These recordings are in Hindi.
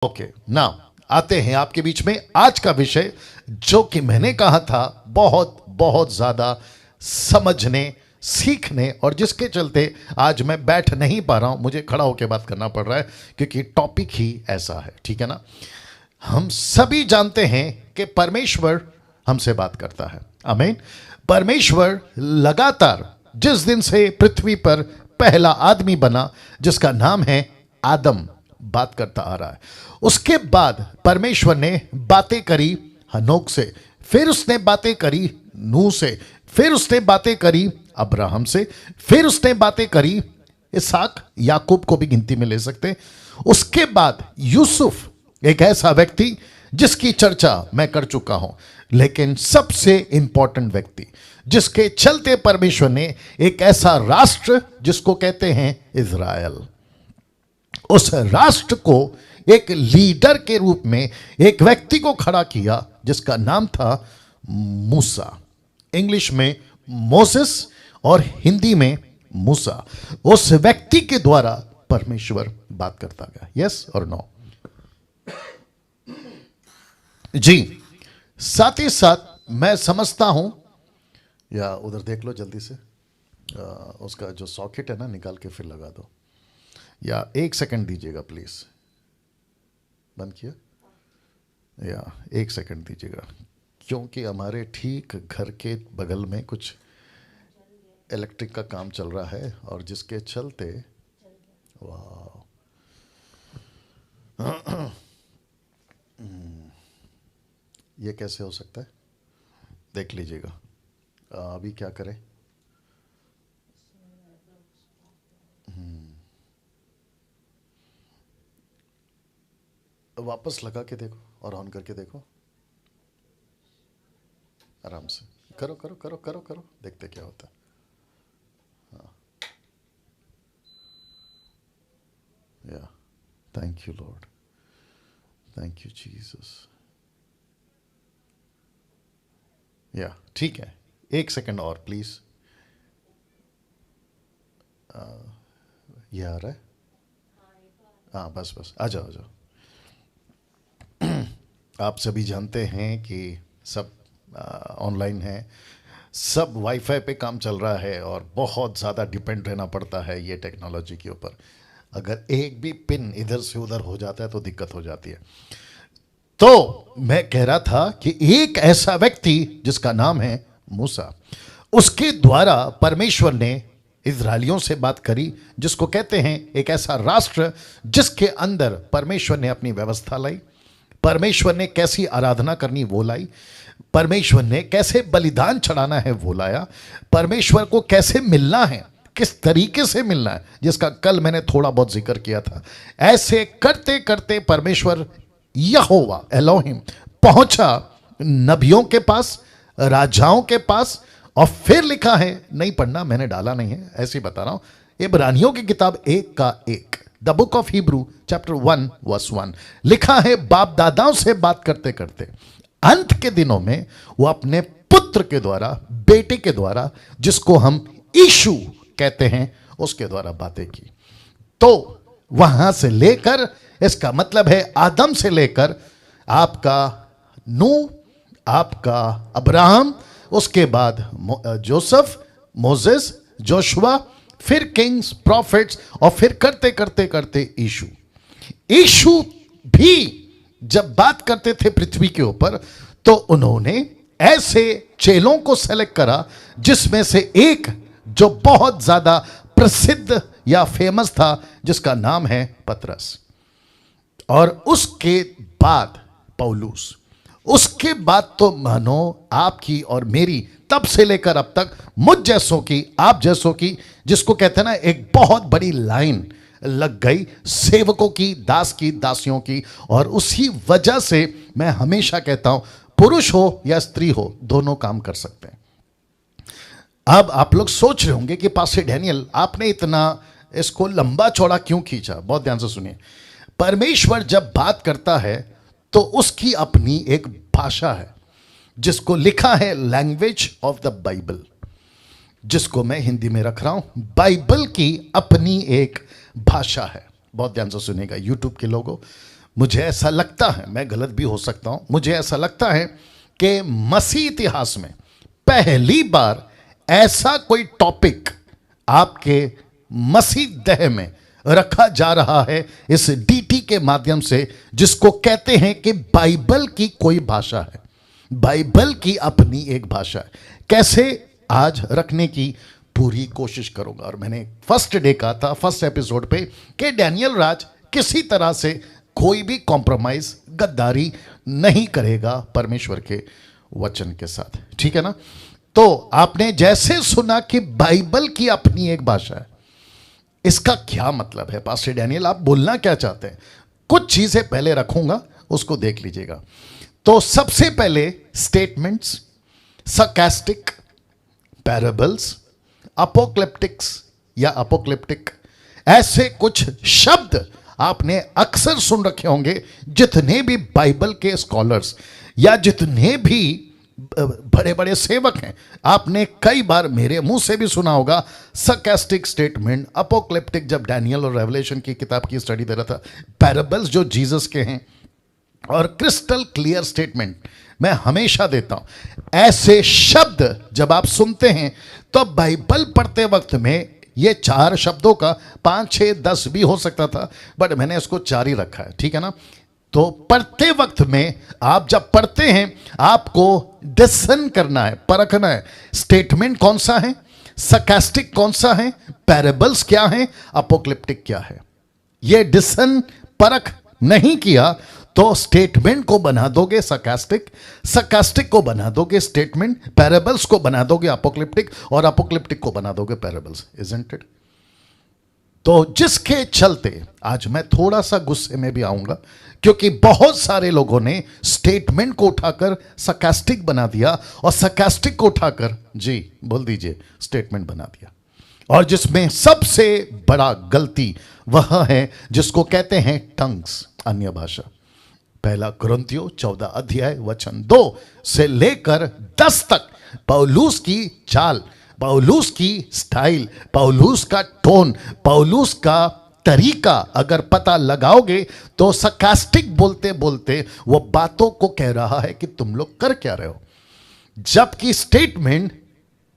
ओके ना आते हैं आपके बीच में आज का विषय जो कि मैंने कहा था बहुत बहुत ज्यादा समझने सीखने और जिसके चलते आज मैं बैठ नहीं पा रहा हूं, मुझे खड़ा होकर बात करना पड़ रहा है क्योंकि टॉपिक ही ऐसा है। ठीक है ना। हम सभी जानते हैं कि परमेश्वर हमसे बात करता है। आमीन। परमेश्वर लगातार जिस दिन से पृथ्वी पर पहला आदमी बना जिसका नाम है आदम, बात करता आ रहा है। उसके बाद परमेश्वर ने बातें करी हनोक से, फिर उसने बातें करी नूह से, फिर उसने बातें करी अब्राहम से, फिर उसने बातें करी इसहाक, याकूब को भी गिनती में ले सकते। उसके बाद यूसुफ, एक ऐसा व्यक्ति जिसकी चर्चा मैं कर चुका हूं, लेकिन सबसे इंपॉर्टेंट व्यक्ति जिसके चलते परमेश्वर ने एक ऐसा राष्ट्र जिसको कहते हैं इज़राइल, उस राष्ट्र को एक लीडर के रूप में एक व्यक्ति को खड़ा किया जिसका नाम था मूसा। इंग्लिश में मोसेस और हिंदी में मूसा। उस व्यक्ति के द्वारा परमेश्वर बात करता गया। यस और नो जी। साथ ही साथ मैं समझता हूं, या उधर देख लो जल्दी से, उसका जो सॉकेट है ना निकाल के फिर लगा दो, या 1 सेकंड दीजिएगा प्लीज। बंद किया? या 1 सेकंड दीजिएगा क्योंकि हमारे ठीक घर के बगल में कुछ इलेक्ट्रिक का काम चल रहा है और जिसके चलते वाह ये कैसे हो सकता है, देख लीजिएगा। अभी क्या करें? वापस लगा के देखो और ऑन करके देखो। आराम से करो करो करो करो करो, देखते क्या होता है। हाँ, या thank you Lord, thank you Jesus. या ठीक है, 1 सेकंड और प्लीज। ये आ रहा है? हाँ बस बस, आ जाओ आ जाओ। आप सभी जानते हैं कि सब ऑनलाइन है, सब वाईफाई पे काम चल रहा है और बहुत ज़्यादा डिपेंड रहना पड़ता है ये टेक्नोलॉजी के ऊपर। अगर एक भी पिन इधर से उधर हो जाता है तो दिक्कत हो जाती है। तो मैं कह रहा था कि एक ऐसा व्यक्ति जिसका नाम है मूसा, उसके द्वारा परमेश्वर ने इज़राइलियों से बात करी, जिसको कहते हैं एक ऐसा राष्ट्र जिसके अंदर परमेश्वर ने अपनी व्यवस्था लाई, परमेश्वर ने कैसी आराधना करनी वो लाई, परमेश्वर ने कैसे बलिदान चढ़ाना है वो लाया, परमेश्वर को कैसे मिलना है, किस तरीके से मिलना है, जिसका कल मैंने थोड़ा बहुत जिक्र किया था। ऐसे करते करते परमेश्वर यहोवा एलोहिम पहुंचा नबियों के पास, राजाओं के पास, और फिर लिखा है, नहीं पढ़ना, मैंने डाला नहीं है, ऐसे ही बता रहा हूं। इब्रानियों की किताब 1 का 1, the book of Hebrew chapter 1 verse 1 लिखा है, बाप दादाओं से बात करते करते अंत के दिनों में वो अपने पुत्र के द्वारा, बेटे के द्वारा, जिसको हम यीशु कहते हैं, उसके द्वारा बातें की। तो वहां से लेकर, इसका मतलब है आदम से लेकर आपका नूह, आपका अब्राहम, उसके बाद जोसेफ, मोसेस, जोशुआ, फिर किंग्स, प्रॉफिट्स, और फिर करते करते करते यीशु। यीशु भी जब बात करते थे पृथ्वी के ऊपर तो उन्होंने ऐसे चेलों को सेलेक्ट करा जिसमें से एक जो बहुत ज्यादा प्रसिद्ध या फेमस था, जिसका नाम है पतरस, और उसके बाद पौलुस। उसके बाद तो मानो आपकी और मेरी तब से लेकर अब तक मुझ जैसों की, आप जैसों की, जिसको कहते हैं ना, एक बहुत बड़ी लाइन लग गई सेवकों की, दास की, दासियों की। और उसी वजह से मैं हमेशा कहता हूं, पुरुष हो या स्त्री हो, दोनों काम कर सकते हैं। अब आप लोग सोच रहे होंगे कि पास्टर डैनियल आपने इतना इसको लंबा चौड़ा क्यों खींचा। बहुत ध्यान से सुनिए। परमेश्वर जब बात करता है तो उसकी अपनी एक भाषा है, जिसको लिखा है लैंग्वेज ऑफ द बाइबल, जिसको मैं हिंदी में रख रहा हूं। बाइबल की अपनी एक भाषा है। बहुत ध्यान से सुनिएगा यूट्यूब के लोगों, मुझे ऐसा लगता है, मैं गलत भी हो सकता हूं, मुझे ऐसा लगता है कि मसीह इतिहास में पहली बार ऐसा कोई टॉपिक आपके मसीह देह में रखा जा रहा है इस डीटी के माध्यम से, जिसको कहते हैं कि बाइबल की कोई भाषा है, बाइबल की अपनी एक भाषा है। कैसे आज रखने की पूरी कोशिश करूंगा। और मैंने फर्स्ट डे कहा था, फर्स्ट एपिसोड पे, कि डैनियल राज किसी तरह से कोई भी कॉम्प्रोमाइज, गद्दारी नहीं करेगा परमेश्वर के वचन के साथ, ठीक है ना। तो आपने जैसे सुना कि बाइबल की अपनी एक भाषा है, इसका क्या मतलब है पास्टर डैनियल, आप बोलना क्या चाहते हैं? कुछ चीजें पहले रखूंगा, उसको देख लीजिएगा। तो सबसे पहले स्टेटमेंट्स, sarcastic, पैराबल्स, अपोक्लिप्टिक्स या अपोक्लिप्टिक, ऐसे कुछ शब्द आपने अक्सर सुन रखे होंगे। जितने भी बाइबल के स्कॉलर्स या जितने भी बड़े बड़े सेवक हैं, आपने कई बार मेरे मुंह से भी सुना होगा sarcastic स्टेटमेंट, अपोक्लिप्टिक जब डैनियल और रेवलेशन की किताब की स्टडी दे रहा था, पैराबल्स जो जीसस के हैं, और क्रिस्टल क्लियर स्टेटमेंट मैं हमेशा देता हूं। ऐसे शब्द जब आप सुनते हैं तो बाइबल पढ़ते वक्त में ये 4 शब्दों का 5, 6, 10 भी हो सकता था, बट मैंने इसको 4 ही रखा है, ठीक है ना। तो पढ़ते वक्त में आप जब पढ़ते हैं, आपको डिस्कशन करना है, परखना है, स्टेटमेंट कौन सा है, sarcastic कौन सा है, पैराबल्स क्या है, अपोक्लिप्टिक क्या है। ये डिस्कशन परख नहीं किया तो स्टेटमेंट को बना दोगे sarcastic को बना दोगे स्टेटमेंट, पैराबल्स को बना दोगे अपोक्लिप्टिक, और अपोक्लिप्टिक को बना दोगे पैराबल्स, इजंट इट। तो जिसके चलते आज मैं थोड़ा सा गुस्से में भी आऊंगा, क्योंकि बहुत सारे लोगों ने स्टेटमेंट को उठाकर sarcastic बना दिया और sarcastic को उठाकर, जी बोल दीजिए, स्टेटमेंट बना दिया। और जिसमें सबसे बड़ा गलती वह है जिसको कहते हैं टंग्स, अन्य भाषा। 1 कुरिन्थियों 14 अध्याय वचन 2 से लेकर 10 तक पौलुस की चाल, पौलुस की स्टाइल, पौलुस का टोन, पौलुस का तरीका अगर पता लगाओगे तो sarcastic बोलते बोलते वो बातों को कह रहा है कि तुम लोग कर क्या रहे हो, जबकि स्टेटमेंट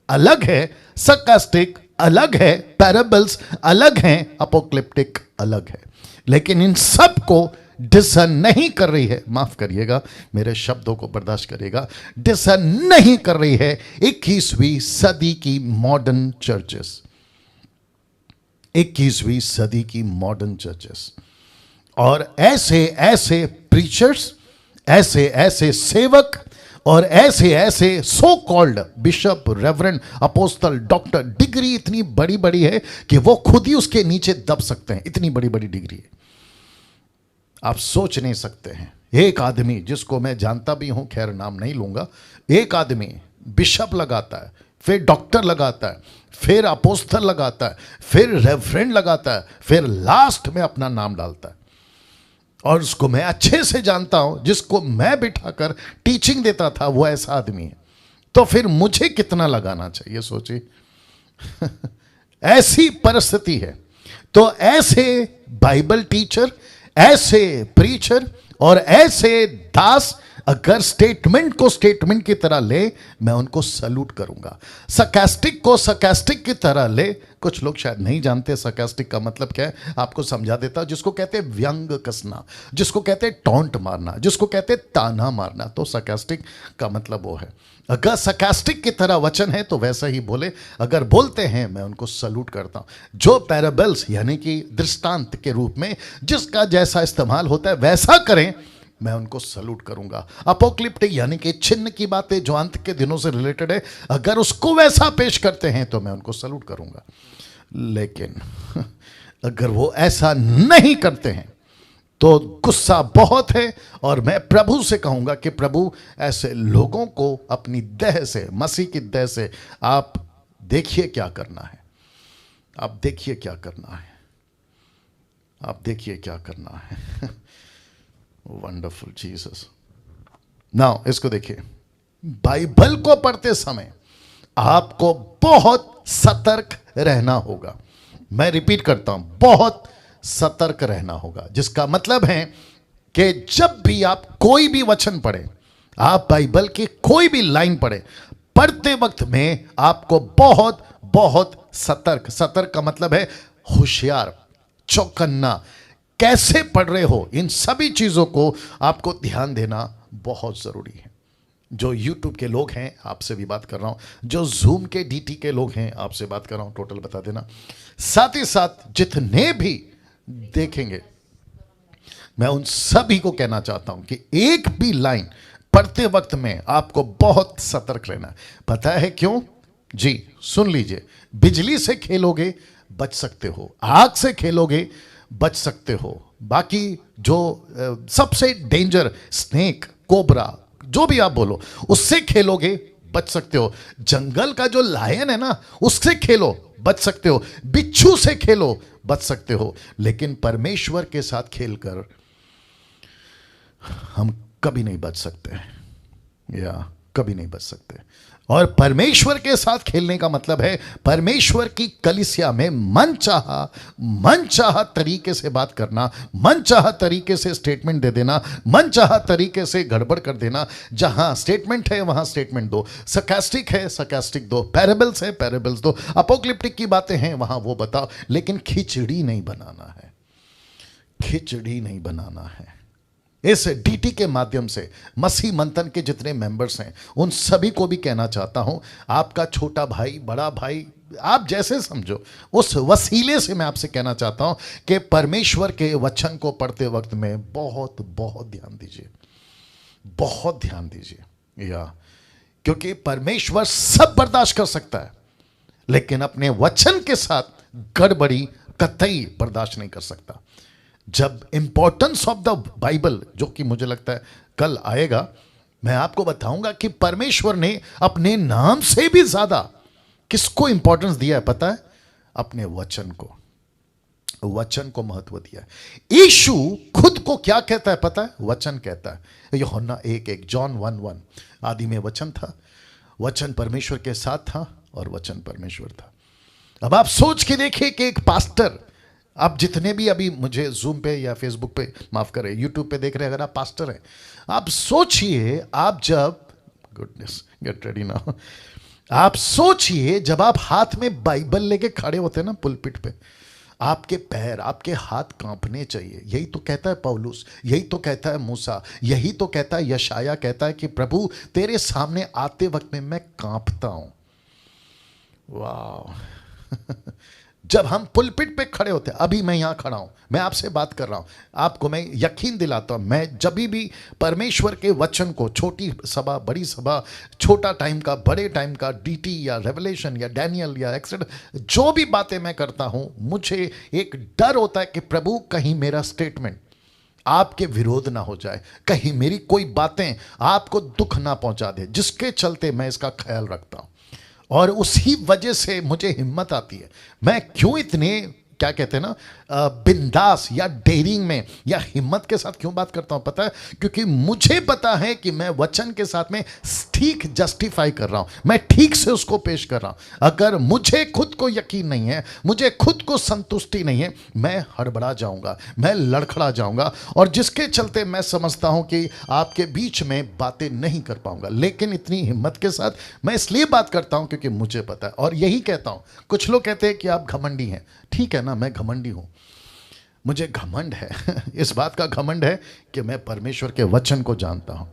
अलग है, sarcastic अलग है, पैराबल्स अलग हैं, अपोक्लिप्टिक अलग है। लेकिन इन सब को डिस्कशन नहीं कर रही है, माफ करिएगा मेरे शब्दों को बर्दाश्त करिएगा, डिस्कशन नहीं कर रही है 21वीं सदी की मॉडर्न चर्चेस, 21वीं सदी की मॉडर्न चर्चेस। और ऐसे ऐसे प्रीचर्स, ऐसे ऐसे सेवक और ऐसे ऐसे so called bishop, reverend, apostle, doctor, degree इतनी बड़ी बड़ी है कि वो खुद ही उसके नीचे दब सकते हैं, इतनी बड़ी बड़ी डिग्री है, आप सोच नहीं सकते हैं। एक आदमी जिसको मैं जानता भी हूं, खैर नाम नहीं लूंगा, एक आदमी बिशप लगाता है, फिर डॉक्टर लगाता है, फिर अपोस्टल लगाता है, फिर रेवरेंड लगाता है, फिर लास्ट में अपना नाम डालता है। और उसको मैं अच्छे से जानता हूं, जिसको मैं बिठाकर टीचिंग देता था वो ऐसा आदमी है। तो फिर मुझे कितना लगाना चाहिए, सोचिए। ऐसी परिस्थिति है। तो ऐसे बाइबल टीचर, ऐसे प्रीचर और ऐसे दास अगर स्टेटमेंट को स्टेटमेंट की तरह ले, मैं उनको सैल्यूट करूंगा। sarcastic को sarcastic की तरह ले, कुछ लोग शायद नहीं जानते sarcastic का मतलब क्या है, आपको समझा देता हूं। जिसको कहते हैं व्यंग कसना, जिसको कहते हैं टॉन्ट मारना, जिसको कहते हैं ताना मारना, तो sarcastic का मतलब वो है। अगर sarcastic की तरह वचन है तो वैसा ही बोले, अगर बोलते हैं मैं उनको सैल्यूट करता हूं। जो पैराबल्स यानी कि दृष्टांत के रूप में जिसका जैसा इस्तेमाल होता है वैसा करें, मैं उनको सैल्यूट करूंगा। अपोक्लिप्टिक यानी कि चिन्ह की बातें जो अंत के दिनों से रिलेटेड है, अगर उसको वैसा पेश करते हैं तो मैं उनको सैल्यूट करूंगा। लेकिन अगर वो ऐसा नहीं करते हैं तो गुस्सा बहुत है। और मैं प्रभु से कहूंगा कि प्रभु ऐसे लोगों को अपनी देह से, मसीह की देह से, आप देखिए क्या करना है, आप देखिए क्या करना है, आप देखिए क्या करना है। Wonderful Jesus. नाउ इसको देखिए, बाइबल को पढ़ते समय आपको बहुत सतर्क रहना होगा। मैं रिपीट करता हूं, बहुत सतर्क रहना होगा, जिसका मतलब है कि जब भी आप कोई भी वचन पढ़े, आप बाइबल की कोई भी लाइन पढ़े, पढ़ते वक्त में आपको बहुत बहुत सतर्क का मतलब है होशियार, चौकन्ना, कैसे पढ़ रहे हो, इन सभी चीजों को आपको ध्यान देना बहुत जरूरी है। जो YouTube के लोग हैं आपसे भी बात कर रहा हूं, जो Zoom के DT के लोग हैं आपसे बात कर रहा हूं, टोटल बता देना। साथ ही साथ जितने भी देखेंगे, मैं उन सभी को कहना चाहता हूं कि एक भी लाइन पढ़ते वक्त में आपको बहुत सतर्क रहना है। पता है क्यों जी? सुन लीजिए, बिजली से खेलोगे बच सकते हो, आग से खेलोगे बच सकते हो, बाकी जो सबसे डेंजर स्नेक, कोबरा, जो भी आप बोलो, उससे खेलोगे बच सकते हो। जंगल का जो लायन है ना, उससे खेलो बच सकते हो, बिच्छू से खेलो बच सकते हो, लेकिन परमेश्वर के साथ खेलकर हम कभी नहीं बच सकते, या कभी नहीं बच सकते। और परमेश्वर के साथ खेलने का मतलब है परमेश्वर की कलीसिया में मनचाहा तरीके से बात करना, मनचाहा तरीके से स्टेटमेंट दे देना, मनचाहा तरीके से गड़बड़ कर देना। जहां स्टेटमेंट है वहां स्टेटमेंट दो, सरकास्टिक है सरकास्टिक दो, पैराबल्स है पैराबल्स दो, अपोक्लिप्टिक की बातें हैं वहां वो बताओ, लेकिन खिचड़ी नहीं बनाना है, खिचड़ी नहीं बनाना है। इस डीटी के माध्यम से मसीह मंथन के जितने मेंबर्स हैं उन सभी को भी कहना चाहता हूं, आपका छोटा भाई, बड़ा भाई, आप जैसे समझो, उस वसीले से मैं आपसे कहना चाहता हूं कि परमेश्वर के वचन को पढ़ते वक्त में बहुत बहुत ध्यान दीजिए, बहुत ध्यान दीजिए। या क्योंकि परमेश्वर सब बर्दाश्त कर सकता है, लेकिन अपने वचन के साथ गड़बड़ी कतई बर्दाश्त नहीं कर सकता। जब इंपॉर्टेंस ऑफ द बाइबल, जो कि मुझे लगता है कल आएगा, मैं आपको बताऊंगा कि परमेश्वर ने अपने नाम से भी ज्यादा किसको इंपॉर्टेंस दिया है पता है? अपने वचन को, वचन को महत्व दिया है। यीशु खुद को क्या कहता है पता है? वचन कहता है। यूहन्ना 1:1, जॉन 1:1, आदि में वचन था, वचन परमेश्वर के साथ था और वचन परमेश्वर था। अब आप सोच के देखिए कि एक पास्टर, आप जितने भी अभी मुझे जूम पे या फेसबुक पे, माफ करें, यूट्यूब पे देख रहे हैं, अगर आप पास्टर हैं, आप सोचिए, आप जब, गुडनेस गेट रेडी नाउ, आप सोचिए जब आप हाथ में बाइबल लेके खड़े होते हैं ना पुलपिट पे, आपके पैर, आपके हाथ कांपने चाहिए। यही तो कहता है पौलुस, यही तो कहता है मूसा, यही तो कहता है यशाया, कहता है कि प्रभु तेरे सामने आते वक्त में मैं कांपता हूं। वाह जब हम पुलपिट पे खड़े होते हैं, अभी मैं यहां खड़ा हूं, मैं आपसे बात कर रहा हूं, आपको मैं यकीन दिलाता हूं, मैं जब भी परमेश्वर के वचन को, छोटी सभा, बड़ी सभा, छोटा टाइम का, बड़े टाइम का, डीटी या रेवलेशन या डैनियल या एक्सेट्रा, जो भी बातें मैं करता हूं, मुझे एक डर होता है कि प्रभु कहीं मेरा स्टेटमेंट आपके विरोध ना हो जाए, कहीं मेरी कोई बातें आपको दुख ना पहुंचा दे, जिसके चलते मैं इसका ख्याल रखता हूं। और उसी वजह से मुझे हिम्मत आती है। मैं क्यों इतने, क्या कहते हैं ना, बिंदास या डेयरिंग में या हिम्मत के साथ क्यों बात करता हूं पता है? क्योंकि मुझे पता है कि मैं वचन के साथ में ठीक जस्टिफाई कर रहा हूं, मैं ठीक से उसको पेश कर रहा हूं। अगर मुझे खुद को यकीन नहीं है, मुझे खुद को संतुष्टि नहीं है, मैं हड़बड़ा जाऊंगा, मैं लड़खड़ा जाऊंगा, और जिसके चलते मैं समझता हूं कि आपके बीच में बातें नहीं कर पाऊंगा। लेकिन इतनी हिम्मत के साथ मैं इसलिए बात करता हूं क्योंकि मुझे पता है, और यही कहता हूं। कुछ लोग कहते हैं कि आप घमंडी हैं, ठीक है ना, मैं घमंडी हूं, मुझे घमंड है इस बात का घमंड है कि मैं परमेश्वर के वचन को जानता हूं।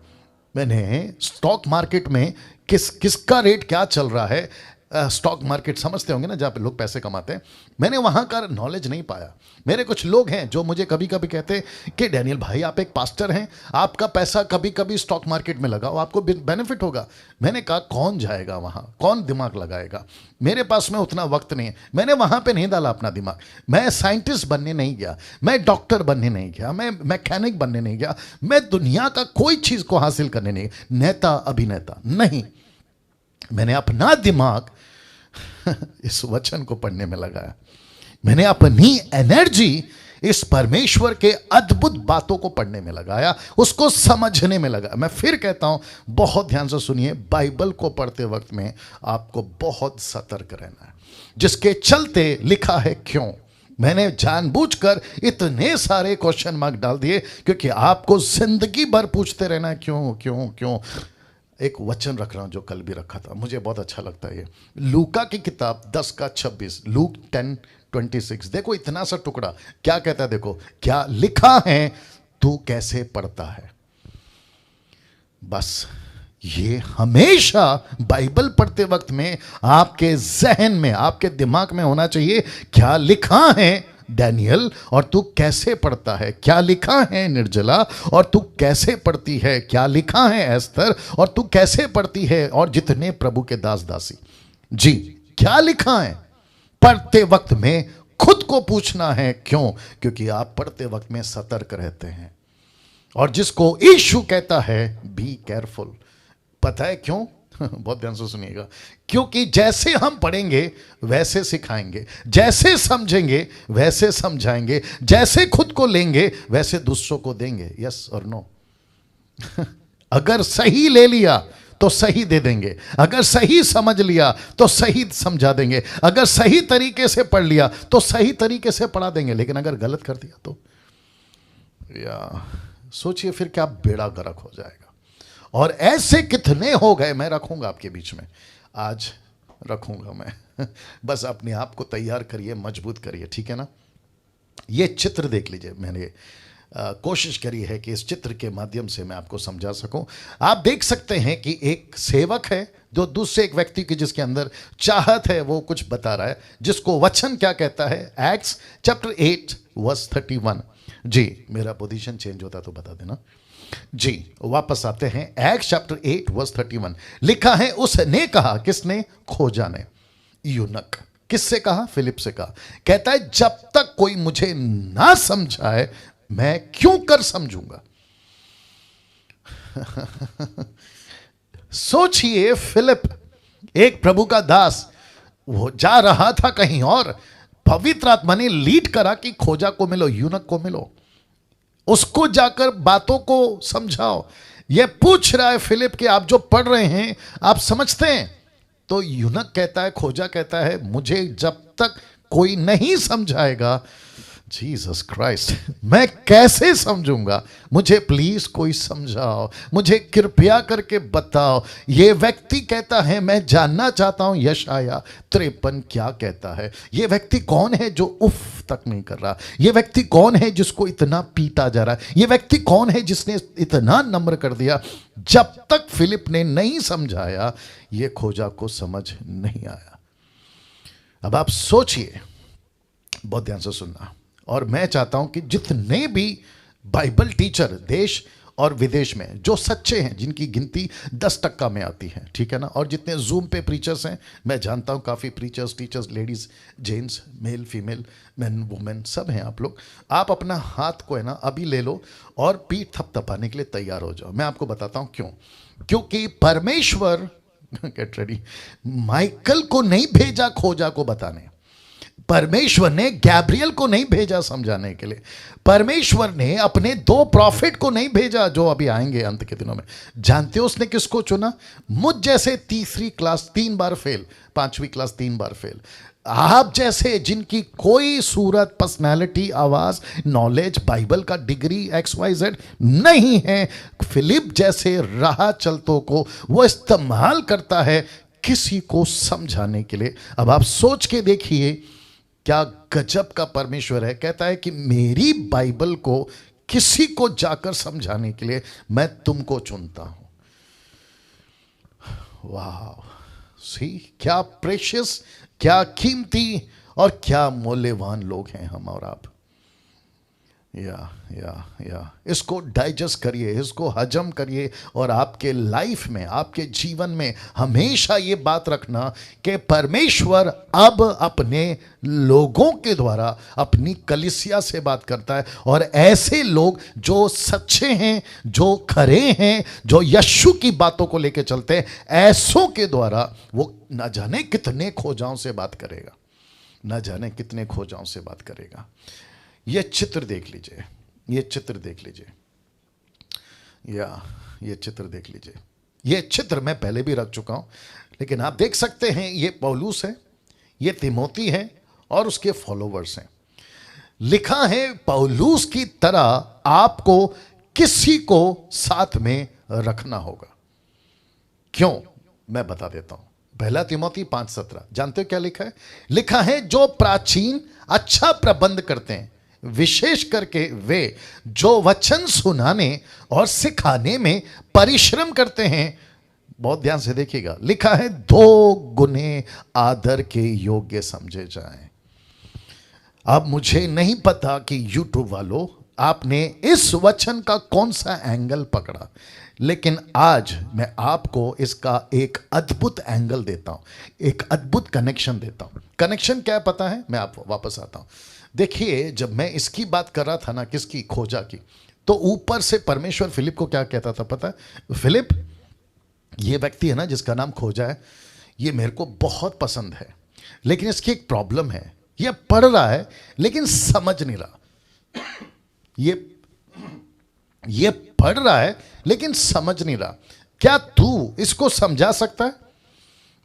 मैंने स्टॉक मार्केट में किसका रेट क्या चल रहा है, स्टॉक मार्केट समझते होंगे ना, जहाँ पे लोग पैसे कमाते हैं, मैंने वहाँ का नॉलेज नहीं पाया। मेरे कुछ लोग हैं जो मुझे कभी कभी कहते हैं कि डैनियल भाई आप एक पास्टर हैं, आपका पैसा कभी कभी स्टॉक मार्केट में लगाओ, आपको बेनिफिट होगा। मैंने कहा कौन जाएगा वहाँ, कौन दिमाग लगाएगा, मेरे पास में उतना वक्त नहीं है, मैंने वहाँ पर नहीं डाला अपना दिमाग। मैं साइंटिस्ट बनने नहीं गया, मैं डॉक्टर बनने नहीं गया, मैं मैकेनिक बनने नहीं गया, मैं दुनिया का कोई चीज़ को हासिल करने नहीं, नेता अभिनेता नहीं, मैंने अपना दिमाग इस वचन को पढ़ने में लगाया, मैंने अपनी एनर्जी इस परमेश्वर के अद्भुत बातों को पढ़ने में लगाया, उसको समझने में लगा। मैं फिर कहता हूं, बहुत ध्यान से सुनिए, बाइबल को पढ़ते वक्त में आपको बहुत सतर्क रहना है, जिसके चलते लिखा है क्यों, मैंने जानबूझकर इतने सारे क्वेश्चन मार्क डाल दिए क्योंकि आपको जिंदगी भर पूछते रहना क्यों क्यों क्यों। एक वचन रख रहा हूं जो कल भी रखा था, मुझे बहुत अच्छा लगता है ये। लूका की किताब 10:26, लूक 10:26। देखो इतना सा टुकड़ा क्या कहता है, देखो क्या लिखा है, तू कैसे पढ़ता है। बस ये हमेशा बाइबल पढ़ते वक्त में आपके जहन में, आपके दिमाग में होना चाहिए, क्या लिखा है डैनियल और तू कैसे पढ़ता है, क्या लिखा है निर्जला और तू कैसे पढ़ती है, क्या लिखा है एस्तर और तू कैसे पढ़ती है, और जितने प्रभु के दास दासी जी, क्या लिखा है। पढ़ते वक्त में खुद को पूछना है क्यों, क्योंकि आप पढ़ते वक्त में सतर्क रहते हैं। और जिसको यीशु कहता है बी केयरफुल, पता है क्यों? बहुत ध्यान से सुनिएगा, क्योंकि जैसे हम पढ़ेंगे वैसे सिखाएंगे, जैसे समझेंगे वैसे समझाएंगे, जैसे खुद को लेंगे वैसे दूसरों को देंगे। यस और नो? अगर सही ले लिया तो सही दे देंगे, अगर सही समझ लिया तो सही समझा देंगे, अगर सही तरीके से पढ़ लिया तो सही तरीके से पढ़ा देंगे, लेकिन अगर गलत कर दिया तो या सोचिए फिर क्या बेड़ा गर्क हो जाएगा। और ऐसे कितने हो गए, मैं रखूंगा आपके बीच में, आज रखूंगा मैं। बस अपने आप को तैयार करिए, मजबूत करिए, ठीक है ना। ये चित्र देख लीजिए, मैंने कोशिश करी है कि इस चित्र के माध्यम से मैं आपको समझा सकूं। आप देख सकते हैं कि एक सेवक है जो दूसरे एक व्यक्ति की जिसके अंदर चाहत है वो कुछ बता रहा है, जिसको वचन क्या कहता है, एक्ट्स चैप्टर 8:31। जी मेरा पोजीशन चेंज होता तो बता देना जी। वापस आते हैं, एक्ट्स चैप्टर 8:31 लिखा है, उसने कहा, किसने? खोजा ने, यूनक। किससे कहा? फिलिप से कहा। कहता है जब तक कोई मुझे ना समझाए मैं क्यों कर समझूंगा। सोचिए, फिलिप एक प्रभु का दास, वो जा रहा था कहीं और, पवित्र आत्मा ने लीड करा कि खोजा को मिलो, यूनक को मिलो, उसको जाकर बातों को समझाओ। यह पूछ रहा है फिलिप कि आप जो पढ़ रहे हैं आप समझते हैं? तो यूनक कहता है, खोजा कहता है, मुझे जब तक कोई नहीं समझाएगा, जीसस क्राइस्ट, मैं कैसे समझूंगा? मुझे प्लीज कोई समझाओ, मुझे कृपया करके बताओ। ये व्यक्ति कहता है मैं जानना चाहता हूं यशाया 53 क्या कहता है। ये व्यक्ति कौन है जो उफ तक नहीं कर रहा? ये व्यक्ति कौन है जिसको इतना पीटा जा रहा है? ये व्यक्ति कौन है जिसने इतना नम्र कर दिया? जब तक फिलिप ने नहीं समझाया ये खोजा को समझ नहीं आया। अब आप सोचिए, बहुत ध्यान से सुनना, और मैं चाहता हूं कि जितने भी बाइबल टीचर देश और विदेश में जो सच्चे हैं, जिनकी गिनती 10% में आती है, ठीक है ना, और जितने जूम पे प्रीचर्स हैं, मैं जानता हूं काफ़ी preachers, teachers, ladies, gents, male female, man women, सब हैं आप लोग। आप अपना हाथ को है ना अभी ले लो और पीठ थपथपाने के लिए तैयार हो जाओ। मैं आपको बताता हूँ क्यों। क्योंकि परमेश्वर गेट रेडी, माइकल को नहीं भेजा खोजा को बताने, परमेश्वर ने गैब्रियल को नहीं भेजा समझाने के लिए, परमेश्वर ने अपने 2 प्रॉफिट को नहीं भेजा जो अभी आएंगे अंत के दिनों में। जानते हो उसने किसको चुना? मुझ जैसे तीसरी क्लास 3 बार फेल, 5वीं क्लास 3 बार फेल, आप जैसे जिनकी कोई सूरत, पर्सनालिटी, आवाज, नॉलेज, बाइबल का डिग्री XYZ नहीं है, फिलिप जैसे राह चलतों को वो इस्तेमाल करता है किसी को समझाने के लिए। अब आप सोच के देखिए क्या गजब का परमेश्वर है। कहता है कि मेरी बाइबल को किसी को जाकर समझाने के लिए मैं तुमको चुनता हूं। वाह, सी क्या प्रेशियस, क्या कीमती और क्या मूल्यवान लोग हैं हम और आप। या इसको डाइजेस्ट करिए, इसको हजम करिए, और आपके लाइफ में, आपके जीवन में हमेशा ये बात रखना कि परमेश्वर अब अपने लोगों के द्वारा अपनी कलीसिया से बात करता है, और ऐसे लोग जो सच्चे हैं, जो खरे हैं, जो यीशु की बातों को लेकर चलते हैं, ऐसों के द्वारा वो न जाने कितने खोजाओं से बात करेगा, न जाने कितने खोजाओं से बात करेगा। ये चित्र देख लीजिए, ये चित्र देख लीजिए, ये चित्र देख लीजिए। ये चित्र मैं पहले भी रख चुका हूं, लेकिन आप देख सकते हैं ये पौलुस है, ये तिमोती है और उसके फॉलोवर्स हैं। लिखा है पौलुस की तरह आपको किसी को साथ में रखना होगा। क्यों, मैं बता देता हूं। पहला तिमोथी 5:17 जानते हो क्या लिखा है? लिखा है जो प्राचीन अच्छा प्रबंध करते हैं, विशेष करके वे जो वचन सुनाने और सिखाने में परिश्रम करते हैं, बहुत ध्यान से देखिएगा, लिखा है 2 गुने आदर के योग्य समझे जाएं। अब मुझे नहीं पता कि यूट्यूब वालों आपने इस वचन का कौन सा एंगल पकड़ा, लेकिन आज मैं आपको इसका एक अद्भुत एंगल देता हूं, एक अद्भुत कनेक्शन देता हूं। कनेक्शन क्या है पता है? मैं आप वापस आता हूं। देखिए, जब मैं इसकी बात कर रहा था ना, किसकी, खोजा की, तो ऊपर से परमेश्वर फिलिप को क्या कहता था पता है? फिलिप, ये व्यक्ति है ना जिसका नाम खोजा है, ये मेरे को बहुत पसंद है, लेकिन इसकी एक प्रॉब्लम है, ये पढ़ रहा है लेकिन समझ नहीं रहा। ये पढ़ रहा है लेकिन समझ नहीं रहा, क्या तू इसको समझा सकता है?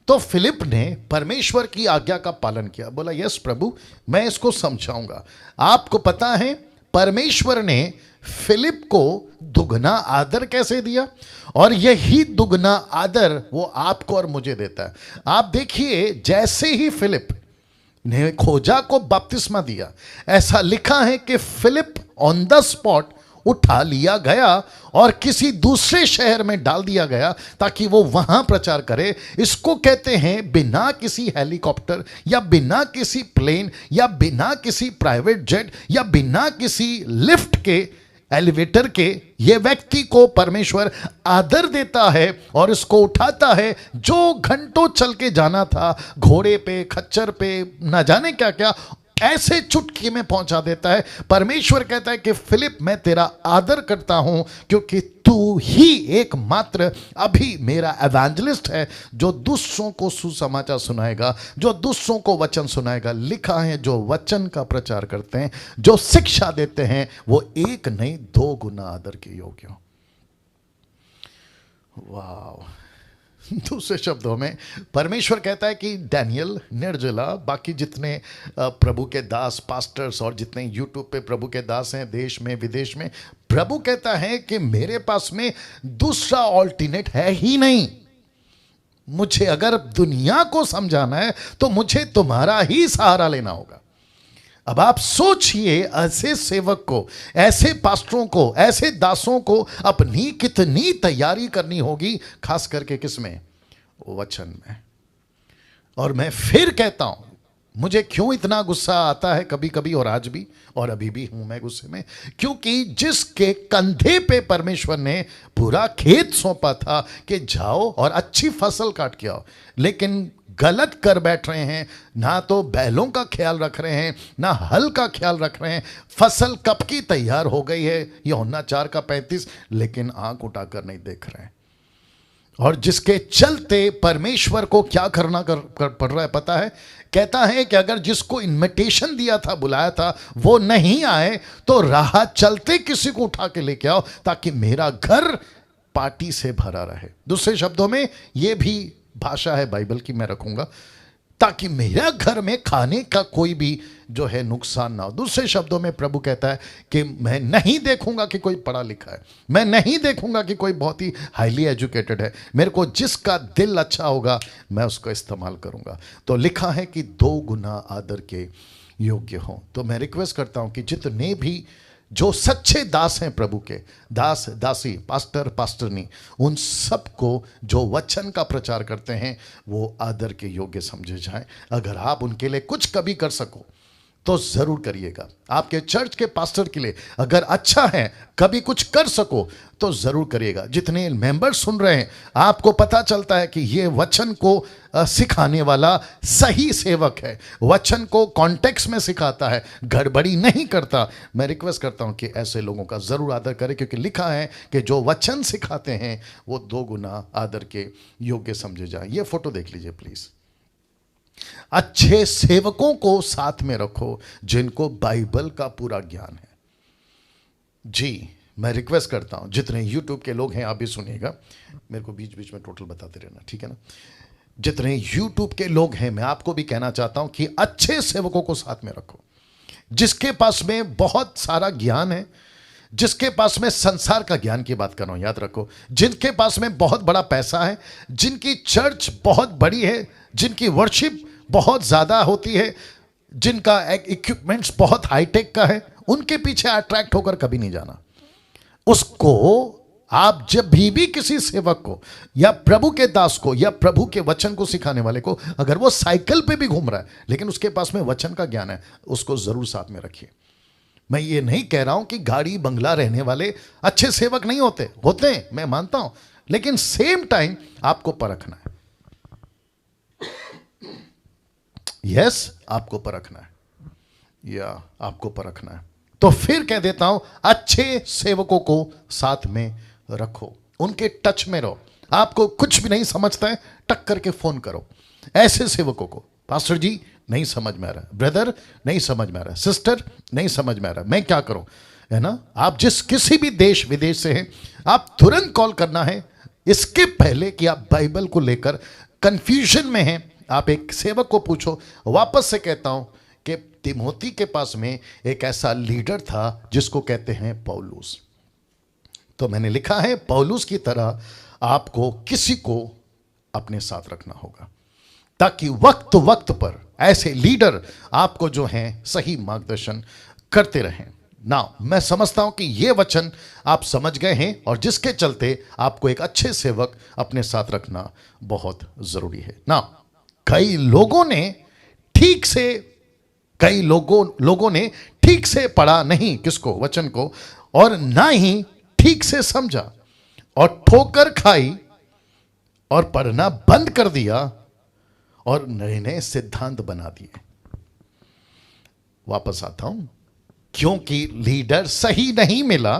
तो फिलिप ने परमेश्वर की आज्ञा का पालन किया, बोला यस प्रभु, मैं इसको समझाऊंगा। आपको पता है परमेश्वर ने फिलिप को दुगना आदर कैसे दिया, और यही दुगना आदर वो आपको और मुझे देता है। आप देखिए, जैसे ही फिलिप ने खोजा को बपतिस्मा दिया, ऐसा लिखा है कि फिलिप ऑन द स्पॉट उठा लिया गया और किसी दूसरे शहर में डाल दिया गया ताकि वो वहां प्रचार करे। इसको कहते हैं बिना किसी हेलीकॉप्टर या बिना किसी प्लेन या बिना किसी प्राइवेट जेट या बिना किसी लिफ्ट के, एलिवेटर के, ये व्यक्ति को परमेश्वर आदर देता है और इसको उठाता है। जो घंटों चल के जाना था, घोड़े पे, खच्चर पे, ना जाने क्या क्या, ऐसे चुटकी में पहुंचा देता है। परमेश्वर कहता है कि फिलिप, मैं तेरा आदर करता हूं क्योंकि तू ही एकमात्र अभी मेरा एवेंजलिस्ट है जो दूसरों को सुसमाचार सुनाएगा, जो दूसरों को वचन सुनाएगा। लिखा है जो वचन का प्रचार करते हैं, जो शिक्षा देते हैं, वो 1 नहीं 2 गुना आदर के योग्य हो। वाह। दूसरे शब्दों में परमेश्वर कहता है कि डैनियल, निर्जला, बाकी जितने प्रभु के दास, पास्टर्स और जितने यूट्यूब पे प्रभु के दास हैं देश में विदेश में, प्रभु कहता है कि मेरे पास में दूसरा ऑल्टरनेट है ही नहीं। मुझे अगर दुनिया को समझाना है तो मुझे तुम्हारा ही सहारा लेना होगा। अब आप सोचिए, ऐसे सेवक को, ऐसे पास्टरों को, ऐसे दासों को अपनी कितनी तैयारी करनी होगी, खास करके किसमें? वचन में। और मैं फिर कहता हूं, मुझे क्यों इतना गुस्सा आता है कभी कभी, और आज भी, और अभी भी हूं मैं गुस्से में, क्योंकि जिसके कंधे पे परमेश्वर ने पूरा खेत सौंपा था कि जाओ और अच्छी फसल काट के आओ, लेकिन गलत कर बैठ रहे हैं। ना तो बैलों का ख्याल रख रहे हैं, ना हल का ख्याल रख रहे हैं। फसल कब की तैयार हो गई है, यूहन्ना 4:35, लेकिन आंख उठाकर नहीं देख रहे हैं। और जिसके चलते परमेश्वर को क्या करना पड़ रहा है पता है? कहता है कि अगर जिसको इनविटेशन दिया था, बुलाया था, वो नहीं आए तो राह चलते किसी को उठा के लेके आओ ताकि मेरा घर पार्टी से भरा रहे। दूसरे शब्दों में, ये भी भाषा है बाइबल की, मैं रखूंगा ताकि मेरा घर में खाने का कोई भी जो है नुकसान ना हो। दूसरे शब्दों में प्रभु कहता है कि मैं नहीं देखूंगा कि कोई पढ़ा लिखा है, मैं नहीं देखूंगा कि कोई बहुत ही हाईली एजुकेटेड है, मेरे को जिसका दिल अच्छा होगा मैं उसको इस्तेमाल करूंगा। तो लिखा है कि 2 गुना आदर के योग्य हो। तो मैं रिक्वेस्ट करता हूं कि जितने भी जो सच्चे दास हैं प्रभु के, दास दासी, पास्टर पास्टरनी, उन सबको जो वचन का प्रचार करते हैं वो आदर के योग्य समझे जाएं। अगर आप उनके लिए कुछ कभी कर सको तो जरूर करिएगा। आपके चर्च के पास्टर के लिए अगर अच्छा है, कभी कुछ कर सको तो जरूर करिएगा। जितने मेंबर सुन रहे हैं, आपको पता चलता है कि ये वचन को सिखाने वाला सही सेवक है, वचन को कॉन्टेक्स्ट में सिखाता है, गड़बड़ी नहीं करता। मैं रिक्वेस्ट करता हूं कि ऐसे लोगों का जरूर आदर करें, क्योंकि लिखा है कि जो वचन सिखाते हैं वो 2 गुना आदर के योग्य समझे जाए। ये फोटो देख लीजिए प्लीज। अच्छे सेवकों को साथ में रखो जिनको बाइबल का पूरा ज्ञान है। जी, मैं रिक्वेस्ट करता हूं, जितने यूट्यूब के लोग हैं आप भी सुनिएगा, मेरे को बीच बीच में टोटल बताते रहना, ठीक है ना? जितने यूट्यूब के लोग हैं, मैं आपको भी कहना चाहता हूं कि अच्छे सेवकों को साथ में रखो। जिसके पास में बहुत सारा ज्ञान है, जिसके पास में संसार का ज्ञान की बात कर रहा हूं, याद रखो, जिनके पास में बहुत बड़ा पैसा है, जिनकी चर्च बहुत बड़ी है, जिनकी वर्शिप बहुत ज्यादा होती है, जिनका इक्विपमेंट्स बहुत हाईटेक का है, उनके पीछे अट्रैक्ट होकर कभी नहीं जाना। उसको आप जब भी किसी सेवक को या प्रभु के दास को या प्रभु के वचन को सिखाने वाले को, अगर वो साइकिल पे भी घूम रहा है लेकिन उसके पास में वचन का ज्ञान है, उसको जरूर साथ में रखिए। मैं ये नहीं कह रहा हूं कि गाड़ी बंगला रहने वाले अच्छे सेवक नहीं होते, होते हैं, मैं मानता हूं, लेकिन सेम टाइम आपको परखना है। यस, आपको परखना है, या आपको परखना है। तो फिर कह देता हूं, अच्छे सेवकों को साथ में रखो, उनके टच में रहो। आपको कुछ भी नहीं समझता है, टक करके फोन करो ऐसे सेवकों को, पास्टर जी नहीं समझ में आ रहा, ब्रदर नहीं समझ में आ रहा, सिस्टर नहीं समझ में आ रहा, मैं क्या करूं, है ना। आप जिस किसी भी देश विदेश से हैं, आप तुरंत कॉल करना है, इसके पहले कि आप बाइबल को लेकर कंफ्यूजन में हैं। आप एक सेवक को पूछो। वापस से कहता हूं कि तिमोथी के पास में एक ऐसा लीडर था जिसको कहते हैं पौलुस। तो मैंने लिखा है, पौलुस की तरह आपको किसी को अपने साथ रखना होगा, ताकि वक्त वक्त पर ऐसे लीडर आपको जो हैं सही मार्गदर्शन करते रहें ना। मैं समझता हूं कि यह वचन आप समझ गए हैं, और जिसके चलते आपको एक अच्छे सेवक अपने साथ रखना बहुत जरूरी है ना। कई लोगों ने ठीक से पढ़ा नहीं किसको, वचन को, और ना ही ठीक से समझा, और ठोकर खाई और पढ़ना बंद कर दिया और नए नए सिद्धांत बना दिए। वापस आता हूं, क्योंकि लीडर सही नहीं मिला,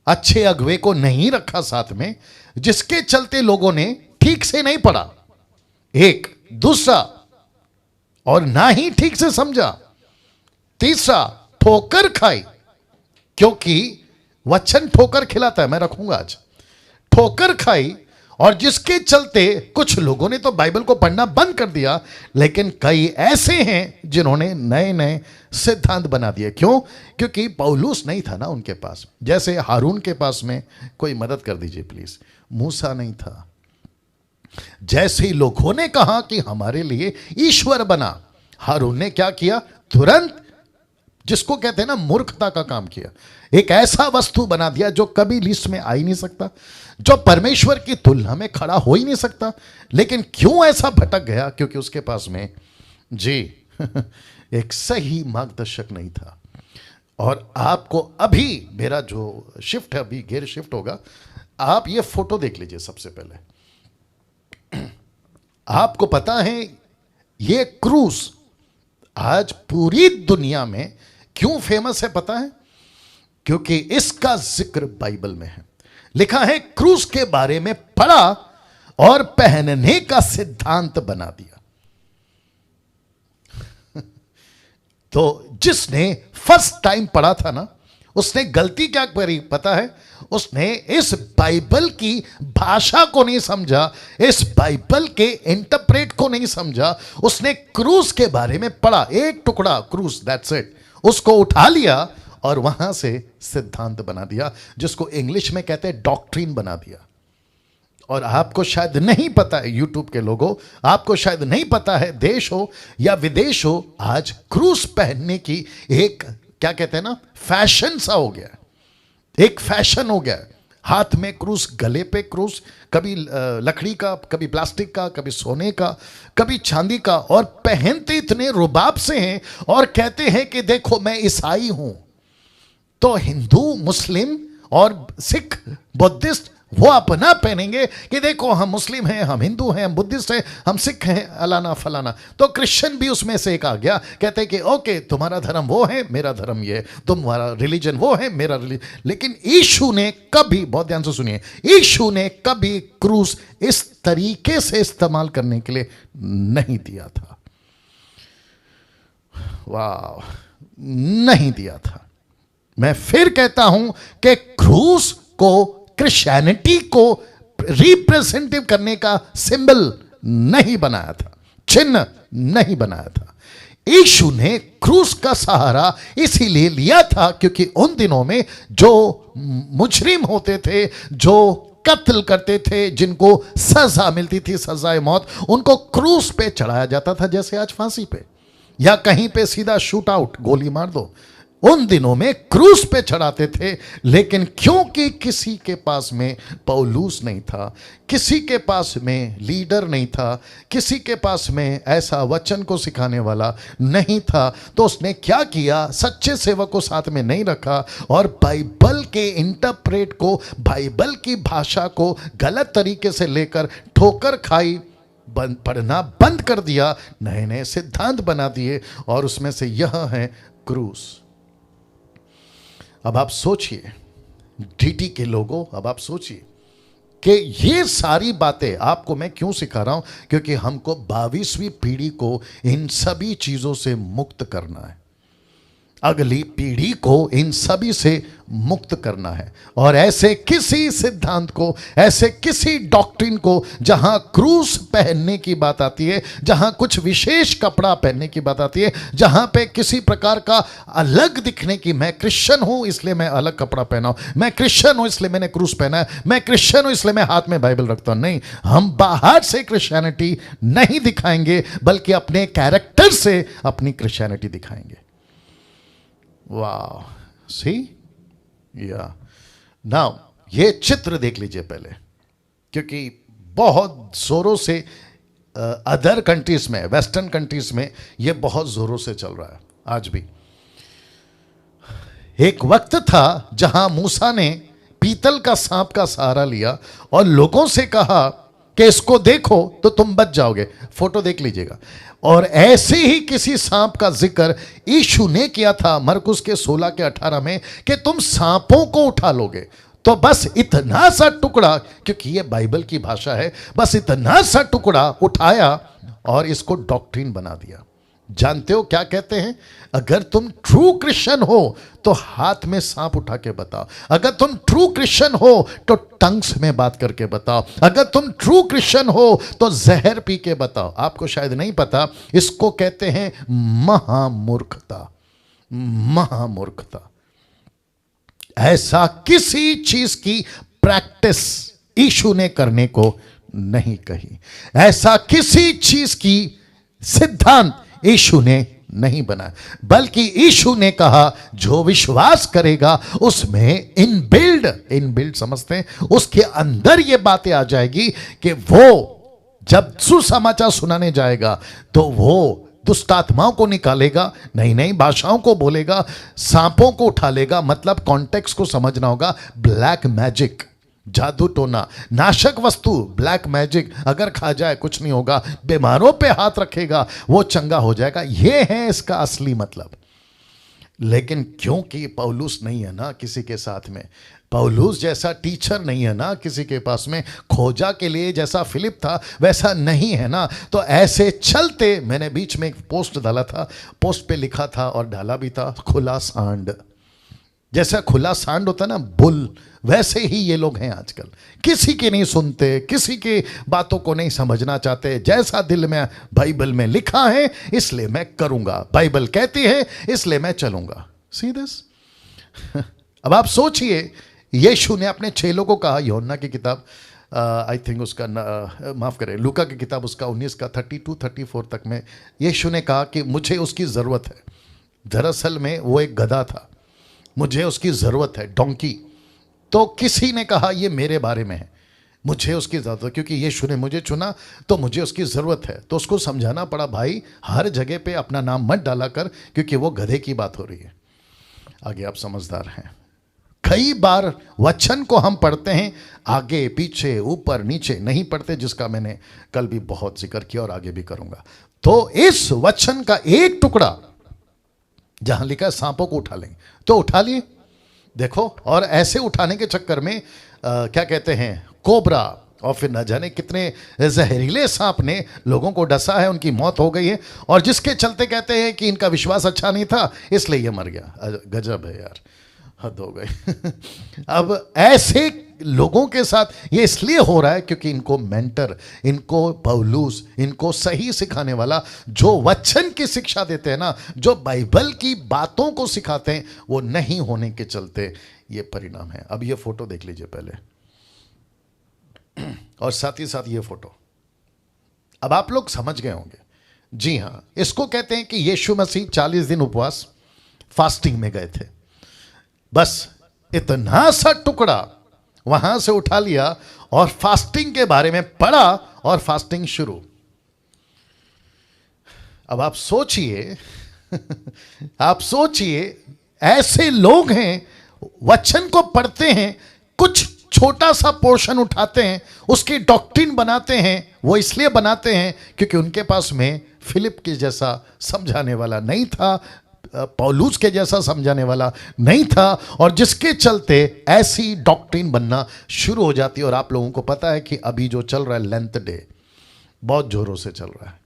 अच्छे अगुवे को नहीं रखा साथ में, जिसके चलते लोगों ने ठीक से नहीं पढ़ा, एक, दूसरा, और ना ही ठीक से समझा, तीसरा ठोकर खाई, क्योंकि वचन ठोकर खिलाता है, मैं रखूंगा आज, ठोकर खाई, और जिसके चलते कुछ लोगों ने तो बाइबल को पढ़ना बंद कर दिया, लेकिन कई ऐसे हैं जिन्होंने नए नए सिद्धांत बना दिए। क्यों? क्योंकि पौलुस नहीं था ना उनके पास। जैसे हारून के पास में, कोई मदद कर दीजिए प्लीज, मूसा नहीं था। जैसे ही लोगों ने कहा कि हमारे लिए ईश्वर बना, हारून ने क्या किया? तुरंत, जिसको कहते हैं ना मूर्खता का काम किया, एक ऐसा वस्तु बना दिया जो कभी लिस्ट में आ ही नहीं सकता, जो परमेश्वर की तुलना में खड़ा हो ही नहीं सकता। लेकिन क्यों ऐसा भटक गया? क्योंकि उसके पास में जी एक सही मार्गदर्शक नहीं था। और आपको अभी मेरा जो शिफ्ट है, अभी गियर शिफ्ट होगा, आप ये फोटो देख लीजिए सबसे पहले। आपको पता है ये क्रूस आज पूरी दुनिया में क्यों फेमस है पता है? क्योंकि इसका जिक्र बाइबल में है। लिखा है, क्रूस के बारे में पढ़ा और पहनने का सिद्धांत बना दिया। तो जिसने फर्स्ट टाइम पढ़ा था ना, उसने गलती क्या करी पता है? उसने इस बाइबल की भाषा को नहीं समझा, इस बाइबल के इंटरप्रेट को नहीं समझा। उसने क्रूस के बारे में पढ़ा, एक टुकड़ा क्रूस, दैट्स इट, उसको उठा लिया और वहां से सिद्धांत बना दिया, जिसको इंग्लिश में कहते हैं डॉक्ट्रिन बना दिया। और आपको शायद नहीं पता है, यूट्यूब के लोगों, आपको शायद नहीं पता है, देश हो या विदेश हो, आज क्रूस पहनने की एक, क्या कहते हैं ना, फैशन सा हो गया, एक फैशन हो गया। हाथ में क्रूस, गले पे क्रूस, कभी लकड़ी का, कभी प्लास्टिक का, कभी सोने का, कभी चांदी का, और पहनते इतने रुबाब से हैं और कहते हैं कि देखो मैं ईसाई हूं। तो हिंदू, मुस्लिम और सिख, बुद्धिस्ट वो अपना पहनेंगे कि देखो हम मुस्लिम हैं, हम हिंदू हैं, हम बुद्धिस्ट हैं, हम सिख हैं, अलाना फलाना। तो क्रिश्चियन भी उसमें से एक आ गया, कहते हैं कि ओके तुम्हारा धर्म वो है, मेरा धर्म ये, तुम्हारा रिलीजन वो है, मेरा रिलीजन। लेकिन यीशु ने कभी, बहुत ध्यान से सुनिए, यीशु ने कभी क्रूस इस तरीके से इस्तेमाल करने के लिए नहीं दिया था। वाह, नहीं दिया था। मैं फिर कहता हूं कि क्रूस को, क्रिश्चियनिटी को रिप्रेजेंटिव करने का सिंबल नहीं बनाया था, चिन्ह नहीं बनाया था। यीशु ने क्रूस का सहारा इसीलिए लिया था क्योंकि उन दिनों में जो मुजरिम होते थे, जो कत्ल करते थे, जिनको सजा मिलती थी, सजाए मौत, उनको क्रूस पे चढ़ाया जाता था, जैसे आज फांसी पे या कहीं पे सीधा शूट आउट, गोली मार दो। उन दिनों में क्रूस पे चढ़ाते थे। लेकिन क्योंकि किसी के पास में पौलुस नहीं था, किसी के पास में लीडर नहीं था, किसी के पास में ऐसा वचन को सिखाने वाला नहीं था, तो उसने क्या किया, सच्चे सेवक को साथ में नहीं रखा और बाइबल के इंटरप्रेट को, बाइबल की भाषा को गलत तरीके से लेकर ठोकर खाई, पढ़ना बंद कर दिया, नए नए सिद्धांत बना दिए और उसमें से यह है क्रूस। अब आप सोचिए डीटी के लोगों, अब आप सोचिए कि ये सारी बातें आपको मैं क्यों सिखा रहा हूं, क्योंकि हमको 22वीं पीढ़ी को इन सभी चीजों से मुक्त करना है, अगली पीढ़ी को इन सभी से मुक्त करना है। और ऐसे किसी सिद्धांत को, ऐसे किसी डॉक्ट्रिन को जहां क्रूस पहनने की बात आती है, जहां कुछ विशेष कपड़ा पहनने की बात आती है, जहां पे किसी प्रकार का अलग दिखने की, मैं क्रिश्चियन हूं इसलिए मैं अलग कपड़ा पहना हूं, मैं क्रिश्चियन हूं इसलिए मैंने क्रूस पहना है, मैं क्रिश्चियन हूं इसलिए मैं हाथ में बाइबल रखता हूं, नहीं, हम बाहर से क्रिश्चियनिटी नहीं दिखाएंगे बल्कि अपने कैरेक्टर से अपनी क्रिश्चियनिटी दिखाएंगे। वाह, सी या नाउ ये चित्र देख लीजिए पहले, क्योंकि बहुत जोरों से अदर कंट्रीज में, वेस्टर्न कंट्रीज में ये बहुत जोरों से चल रहा है आज भी। एक वक्त था जहां मूसा ने पीतल का सांप का सहारा लिया और लोगों से कहा कि इसको देखो तो तुम बच जाओगे, फोटो देख लीजिएगा। और ऐसे ही किसी सांप का जिक्र यीशु ने किया था मरकुस के 16 के 18 में कि तुम सांपों को उठा लोगे। तो बस इतना सा टुकड़ा, क्योंकि ये बाइबल की भाषा है, बस इतना सा टुकड़ा उठाया और इसको डॉक्ट्रिन बना दिया। जानते हो क्या कहते हैं, अगर तुम ट्रू क्रिश्चियन हो तो हाथ में सांप उठा के बताओ, अगर तुम ट्रू क्रिश्चियन हो तो टंग्स में बात करके बताओ, अगर तुम ट्रू क्रिश्चियन हो तो जहर पी के बताओ। आपको शायद नहीं पता, इसको कहते हैं महामूर्खता। महामूर्खता। ऐसा किसी चीज की प्रैक्टिस यीशु ने करने को नहीं कही, ऐसा किसी चीज की सिद्धांत यीशु ने नहीं बनाया, बल्कि यीशु ने कहा जो विश्वास करेगा उसमें इनबिल्ड समझते हैं, उसके अंदर ये बातें आ जाएगी कि वो जब सुसमाचार सुनाने जाएगा तो वो दुष्ट आत्माओं को निकालेगा, नई नई भाषाओं को बोलेगा, सांपों को उठा लेगा। मतलब कॉन्टेक्स्ट को समझना होगा। ब्लैक मैजिक, जादू टोना, नाशक वस्तु, ब्लैक मैजिक, अगर खा जाए कुछ नहीं होगा, बीमारों पे हाथ रखेगा वो चंगा हो जाएगा, ये है इसका असली मतलब। लेकिन क्योंकि पौलुस नहीं है ना किसी के साथ में, पौलुस जैसा टीचर नहीं है ना किसी के पास में, खोजा के लिए जैसा फिलिप था वैसा नहीं है ना, तो ऐसे चलते, मैंने बीच में एक पोस्ट डाला था, पोस्ट पे लिखा था और डाला भी था, खुला सांड। जैसा खुला सांड होता है ना बुल, वैसे ही ये लोग हैं आजकल। किसी की नहीं सुनते, किसी की बातों को नहीं समझना चाहते। जैसा दिल में बाइबल में लिखा है इसलिए मैं करूंगा, बाइबल कहती है इसलिए मैं चलूंगा। See this. अब आप सोचिए, यीशु ने अपने चेलों को कहा, यूहन्ना की किताब आई थिंक उसका माफ करें, लूका की किताब उसका 19 का 32-34 तक में यीशु ने कहा कि मुझे उसकी ज़रूरत है। दरअसल में वो एक गधा था, मुझे उसकी ज़रूरत है, डोंकी। तो किसी ने कहा ये मेरे बारे में है, मुझे उसकी ज़रूरत है, क्योंकि यीशु ने मुझे चुना तो मुझे उसकी ज़रूरत है। तो उसको समझाना पड़ा, भाई हर जगह पे अपना नाम मत डाला कर, क्योंकि वो गधे की बात हो रही है। आगे आप समझदार हैं। कई बार वचन को हम पढ़ते हैं आगे पीछे ऊपर नीचे नहीं पढ़ते, जिसका मैंने कल भी बहुत जिक्र किया और आगे भी करूंगा। तो इस वचन का एक टुकड़ा जहां लिखा है सांपों को उठा लेंगे, तो उठा लिए देखो, और ऐसे उठाने के चक्कर में क्या कहते हैं, कोबरा और फिर न जाने कितने जहरीले सांप ने लोगों को डसा है, उनकी मौत हो गई है, और जिसके चलते कहते हैं कि इनका विश्वास अच्छा नहीं था इसलिए ये मर गया। गजब है यार, हद हो गई। अब ऐसे लोगों के साथ ये इसलिए हो रहा है क्योंकि इनको मेंटर, इनको पौलुस, इनको सही सिखाने वाला, जो वचन की शिक्षा देते हैं ना, जो बाइबल की बातों को सिखाते हैं, वो नहीं होने के चलते ये परिणाम है। अब ये फोटो देख लीजिए पहले, और साथ ही साथ ये फोटो। अब आप लोग समझ गए होंगे, जी हां, इसको कहते हैं कि यीशु मसीह 40 दिन उपवास फास्टिंग में गए थे। बस इतना सा टुकड़ा वहां से उठा लिया और फास्टिंग के बारे में पढ़ा और फास्टिंग शुरू। अब आप सोचिए आप सोचिए, ऐसे लोग हैं, वचन को पढ़ते हैं, कुछ छोटा सा पोर्शन उठाते हैं, उसकी डॉक्ट्रिन बनाते हैं। वो इसलिए बनाते हैं क्योंकि उनके पास में फिलिप के जैसा समझाने वाला नहीं था, पौलुस के जैसा समझाने वाला नहीं था, और जिसके चलते ऐसी डॉक्ट्रिन बनना शुरू हो जाती है। और आप लोगों को पता है कि अभी जो चल रहा है लेंथ डे, बहुत जोरों से चल रहा है,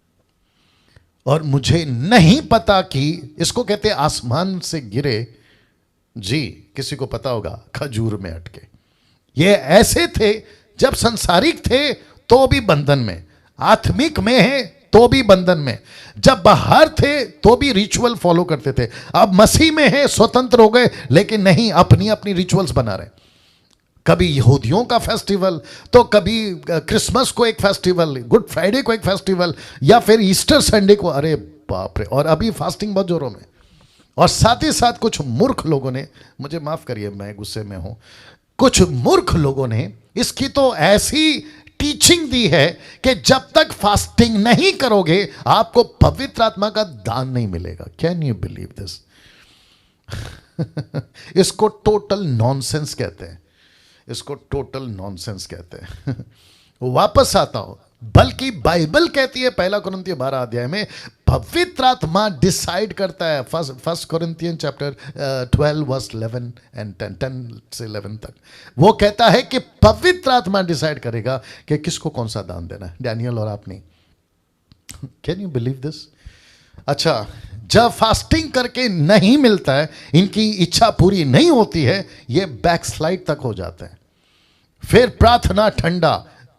और मुझे नहीं पता कि इसको कहते हैं आसमान से गिरे, जी किसी को पता होगा, खजूर में अटके। ये ऐसे थे जब संसारिक थे तो भी बंधन में, आत्मिक में है तो भी बंधन में, जब बाहर थे तो भी रिचुअल फॉलो करते थे। अब मसीह में है, स्वतंत्र हो गए, लेकिन नहीं, अपनी अपनी रिचुअल्स बना रहे। कभी यहूदियों का फेस्टिवल, तो कभी क्रिसमस को एक फेस्टिवल, गुड फ्राइडे को एक फेस्टिवल, या फिर ईस्टर संडे को, अरे बाप रे। और अभी फास्टिंग बहुत जोरों में। और साथ ही साथ कुछ मूर्ख लोगों ने, मुझे माफ करिए मैं गुस्से में हूं, कुछ मूर्ख लोगों ने इसकी तो ऐसी टीचिंग दी है कि जब तक फास्टिंग नहीं करोगे आपको पवित्र आत्मा का दान नहीं मिलेगा। Can you believe this? इसको टोटल नॉनसेंस कहते हैं, इसको टोटल नॉनसेंस कहते हैं। वापस आता हूं, बल्कि बाइबल कहती है 1 कुरिन्थियों 12 अध्याय में, पवित्र आत्मा डिसाइड करता है। First Corinthian chapter 12 verse 11 and 10 से 11 तक वो कहता है कि पवित्र आत्मा डिसाइड करेगा कि किसको कौन सा दान देना है, डैनियल और आप नहीं। Can you believe this? अच्छा, जब फास्टिंग करके नहीं मिलता है, इनकी इच्छा पूरी नहीं होती है, ये बैकस्लाइड तक हो जाते हैं। फिर प्रार्थना ठंडा,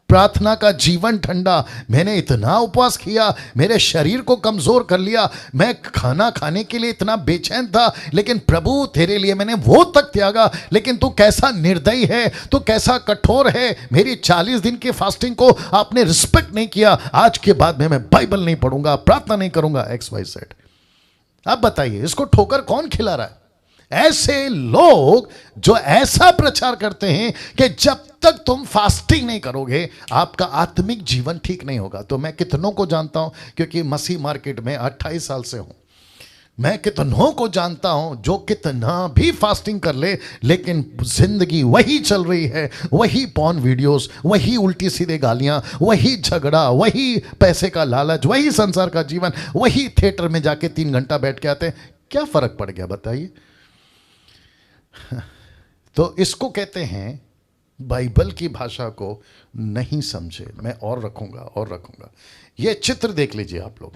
प्रार्थना का जीवन ठंडा। मैंने इतना उपवास किया, मेरे शरीर को कमजोर कर लिया, मैं खाना खाने के लिए इतना बेचैन था, लेकिन प्रभु तेरे लिए मैंने वो तक त्यागा। लेकिन तू कैसा निर्दयी है, तू कैसा कठोर है, मेरी 40 दिन की फास्टिंग को आपने रिस्पेक्ट नहीं किया। आज के बाद में मैं बाइबल नहीं पढ़ूंगा, प्रार्थना नहीं करूंगा, XYZ। अब बताइए इसको ठोकर कौन खिला रहा है? ऐसे लोग जो ऐसा प्रचार करते हैं कि जब तक तुम फास्टिंग नहीं करोगे आपका आत्मिक जीवन ठीक नहीं होगा। तो मैं कितनों को जानता हूं, क्योंकि मसीह मार्केट में 28 साल से हूं, मैं कितनों को जानता हूं जो कितना भी फास्टिंग कर ले, लेकिन जिंदगी वही चल रही है, वही पॉर्न वीडियोस, वही उल्टी सीधे गालियां, वही झगड़ा, वही पैसे का लालच, वही संसार का जीवन, वही थिएटर में जाके 3 घंटा बैठ के आते हैं। क्या फर्क पड़ गया बताइए? तो इसको कहते हैं बाइबल की भाषा को नहीं समझे। मैं और रखूंगा। ये चित्र देख लीजिए आप लोग,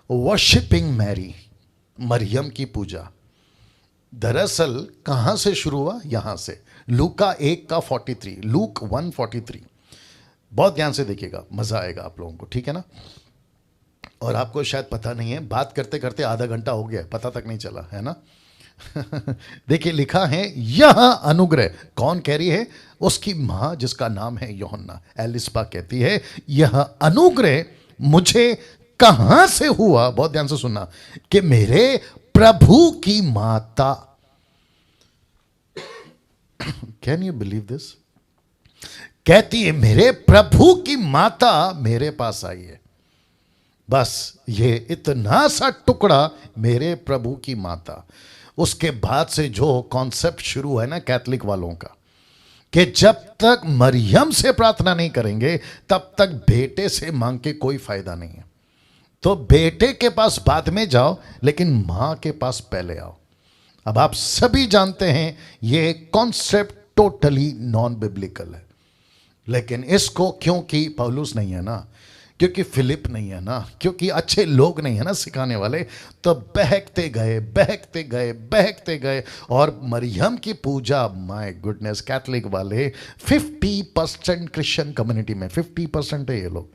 वर्शिपिंग मैरी, मरियम की पूजा। दरअसल कहां से शुरू हुआ? यहां से, लूका 1 का 43, लूक 1:43। बहुत ध्यान से देखिएगा, मजा आएगा आप लोगों को, ठीक है ना? और आपको शायद पता नहीं है, बात करते करते आधा घंटा हो गया, पता तक नहीं चला, है ना? देखिए लिखा है, यह अनुग्रह, कौन कह रही है? उसकी मां जिसका नाम है यूहन्ना, एलिस्बा कहती है, यह अनुग्रह मुझे कहां से हुआ? बहुत ध्यान से सुनना, कि मेरे प्रभु की माता। Can you believe this? कहती है मेरे प्रभु की माता मेरे पास आई है। बस ये इतना सा टुकड़ा, मेरे प्रभु की माता। उसके बाद से जो कॉन्सेप्ट शुरू है ना कैथलिक वालों का, कि जब तक मरियम से प्रार्थना नहीं करेंगे तब तक बेटे से मांग के कोई फायदा नहीं है। तो बेटे के पास बाद में जाओ, लेकिन मां के पास पहले आओ। अब आप सभी जानते हैं ये कॉन्सेप्ट टोटली नॉन बिब्लिकल है, लेकिन इसको, क्योंकि पौलुस नहीं है ना, क्योंकि फिलिप नहीं है ना, क्योंकि अच्छे लोग नहीं है ना सिखाने वाले, तो बहकते गए बहकते गए बहकते गए। और मरियम की पूजा, माय गुडनेस, कैथलिक वाले 50% क्रिश्चियन कम्युनिटी में 50% है ये लोग,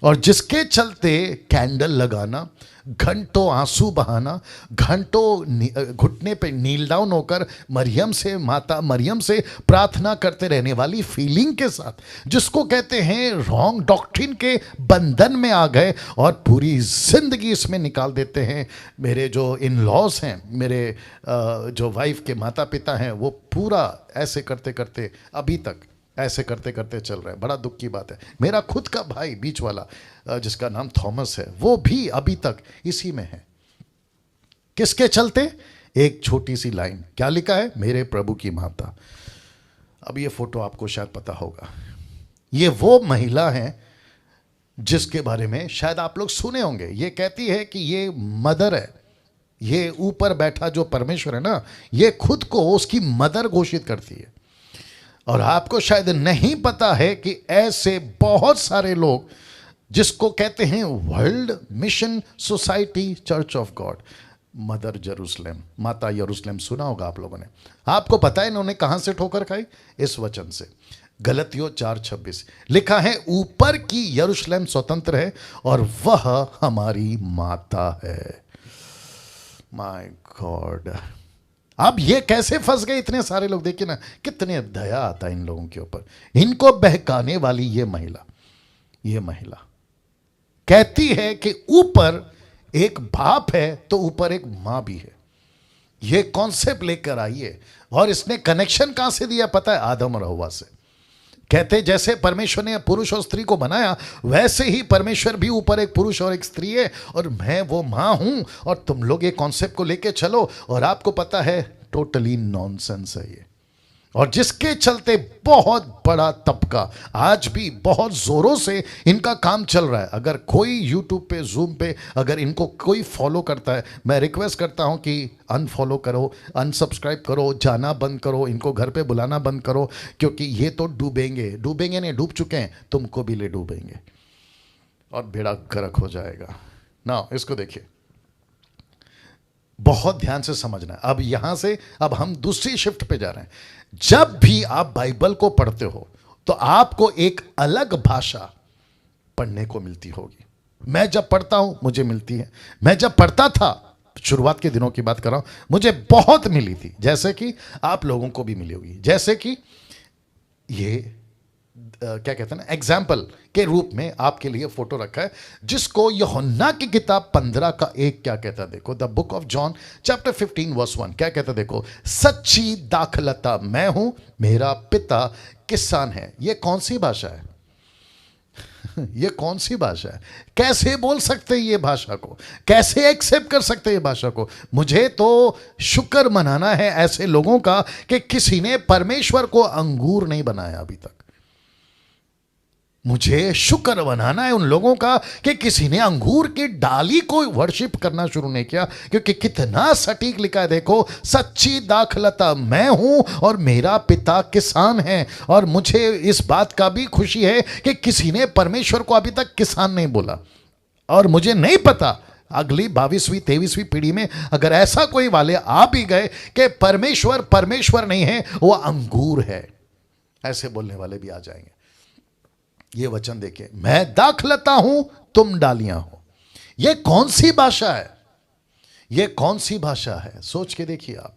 और जिसके चलते कैंडल लगाना, घंटों आंसू बहाना, घंटों घुटने पे नील डाउन होकर मरियम से, माता मरियम से प्रार्थना करते रहने वाली फीलिंग के साथ, जिसको कहते हैं रॉन्ग डॉक्ट्रिन के बंधन में आ गए और पूरी जिंदगी इसमें निकाल देते हैं। मेरे जो इन लॉज हैं, मेरे जो वाइफ के माता पिता हैं, वो पूरा ऐसे करते करते अभी तक ऐसे करते करते चल रहा है। बड़ा दुख की बात है। मेरा खुद का भाई बीच वाला जिसका नाम थॉमस है, वो भी अभी तक इसी में है। किसके चलते? एक छोटी सी लाइन, क्या लिखा है? मेरे प्रभु की माता। अब ये फोटो आपको शायद पता होगा, ये वो महिला है जिसके बारे में शायद आप लोग सुने होंगे। ये कहती है कि ये मदर है, ये ऊपर बैठा जो परमेश्वर है ना, ये खुद को उसकी मदर घोषित करती है। और आपको शायद नहीं पता है कि ऐसे बहुत सारे लोग जिसको कहते हैं world mission society church of God, mother Jerusalem, माता यरूशलेम, सुना होगा आप लोगों ने। आपको पता है इन्होंने कहां से ठोकर खाई? इस वचन से, गलतियों 4:26 लिखा है, ऊपर की यरूशलेम स्वतंत्र है और वह हमारी माता है। माय गॉड, अब ये कैसे फंस गए इतने सारे लोग? देखिए ना, कितने दया आता है इन लोगों के ऊपर। इनको बहकाने वाली ये महिला कहती है कि ऊपर एक बाप है तो ऊपर एक मां भी है। ये कॉन्सेप्ट लेकर आई है, और इसने कनेक्शन कहां से दिया पता है? आदम और हव्वा से। कहते जैसे परमेश्वर ने पुरुष और स्त्री को बनाया, वैसे ही परमेश्वर भी ऊपर एक पुरुष और एक स्त्री है, और मैं वो मां हूं, और तुम लोग ये कॉन्सेप्ट को लेके चलो। और आपको पता है टोटली नॉनसेंस है ये, और जिसके चलते बहुत बड़ा तबका आज भी बहुत जोरों से इनका काम चल रहा है। अगर कोई यूट्यूब पे, जूम पे अगर इनको कोई फॉलो करता है, मैं रिक्वेस्ट करता हूं कि अनफॉलो करो, अनसब्सक्राइब करो, जाना बंद करो, इनको घर पे बुलाना बंद करो, क्योंकि ये तो डूबेंगे नहीं, डूब चुके हैं, तुमको भी ले डूबेंगे और बेड़ा गर्क हो जाएगा ना। इसको देखिए, बहुत ध्यान से समझना है। अब यहां से अब हम दूसरी शिफ्ट पे जा रहे हैं। जब भी आप बाइबल को पढ़ते हो तो आपको एक अलग भाषा पढ़ने को मिलती होगी। मैं जब पढ़ता हूं मुझे मिलती है। मैं जब पढ़ता था, शुरुआत के दिनों की बात कर रहा हूं, मुझे बहुत मिली थी, जैसे कि आप लोगों को भी मिली होगी। जैसे कि ये क्या कहते हैं ना, एग्जाम्पल के रूप में आपके लिए फोटो रखा है, जिसको यूहन्ना की किताब 15:1 क्या कहता है? देखो, the book of John chapter 15:1 क्या कहता है? देखो, सच्ची दाखलता मैं हूं, मेरा पिता किसान है। ये कौन सी भाषा है? ये कौन सी भाषा है? कैसे बोल सकते हैं ये भाषा को? कैसे एक्सेप्ट कर सकते हैं ये भाषा को? मुझे तो शुक्र मनाना है ऐसे लोगों का कि किसी ने परमेश्वर को अंगूर नहीं बनाया अभी तक। मुझे शुक्र बनाना है उन लोगों का कि किसी ने अंगूर की डाली को वर्शिप करना शुरू नहीं किया, क्योंकि कितना सटीक लिखा है। देखो, सच्ची दाखलता मैं हूं और मेरा पिता किसान है। और मुझे इस बात का भी खुशी है कि किसी ने परमेश्वर को अभी तक किसान नहीं बोला। और मुझे नहीं पता अगली 22वीं 23वीं पीढ़ी में अगर ऐसा कोई वाले आ भी गए कि परमेश्वर नहीं है, वो अंगूर है, ऐसे बोलने वाले भी आ जाएंगे। ये वचन देखिए, मैं दाखलता हूं, तुम डालियां हो। ये कौन सी भाषा है? ये कौन सी भाषा है? सोच के देखिए आप।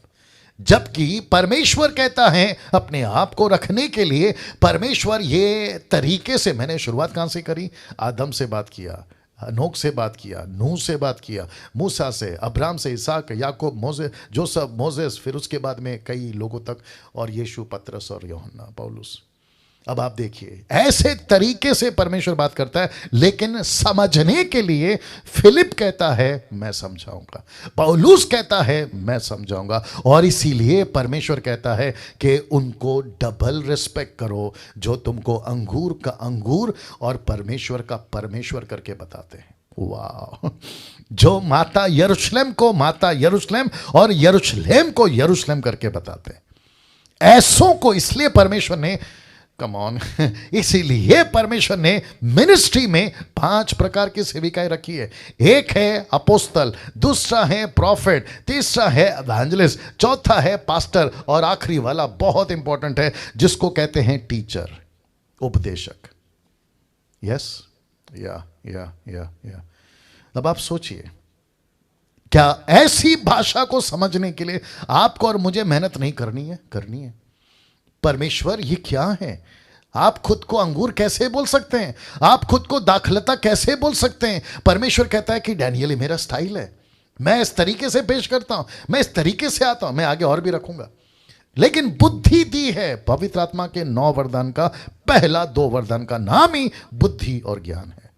जबकि परमेश्वर कहता है अपने आप को रखने के लिए, परमेश्वर ये तरीके से, मैंने शुरुआत कहां से करी? आदम से बात किया, हनोक से बात किया, नूह से बात किया, मूसा से, अब्राहम से, इसहाक, याकूब, मोसे, जोसेफ, मोसेस, फिर उसके बाद में कई लोगों तक, और यीशु, पतरस और यूहन्ना, पौलुस। अब आप देखिए, ऐसे तरीके से परमेश्वर बात करता है। लेकिन समझने के लिए फिलिप कहता है मैं समझाऊंगा, पौलुस कहता है मैं समझाऊंगा। और इसीलिए परमेश्वर कहता है कि उनको डबल रिस्पेक्ट करो, जो तुमको अंगूर का अंगूर और परमेश्वर का परमेश्वर करके बताते हैं। वाह! जो माता यरूशलेम को माता यरूशलेम और यरूशलेम को यरूशलेम करके बताते हैं, ऐसों को इसलिए परमेश्वर ने कम ऑन। इसीलिए परमेश्वर ने मिनिस्ट्री में 5 प्रकार की सेविकाएं रखी है। एक है अपोस्तल, दूसरा है प्रॉफिट, तीसरा है एवेंजलिस्ट, चौथा है पास्टर, और आखिरी वाला बहुत इंपॉर्टेंट है जिसको कहते हैं टीचर, उपदेशक। यस, या। अब आप सोचिए, क्या ऐसी भाषा को समझने के लिए आपको और मुझे मेहनत नहीं करनी है? करनी है। परमेश्वर ये क्या है? आप खुद को अंगूर कैसे बोल सकते हैं? आप खुद को दाखलता कैसे बोल सकते हैं? परमेश्वर कहता है कि डैनियल, मेरा स्टाइल है, मैं इस तरीके से पेश करता हूं, मैं इस तरीके से आता हूं, मैं आगे और भी रखूंगा। लेकिन बुद्धि दी है। पवित्र आत्मा के 9 वरदान का पहला 2 वरदान का नाम ही बुद्धि और ज्ञान है।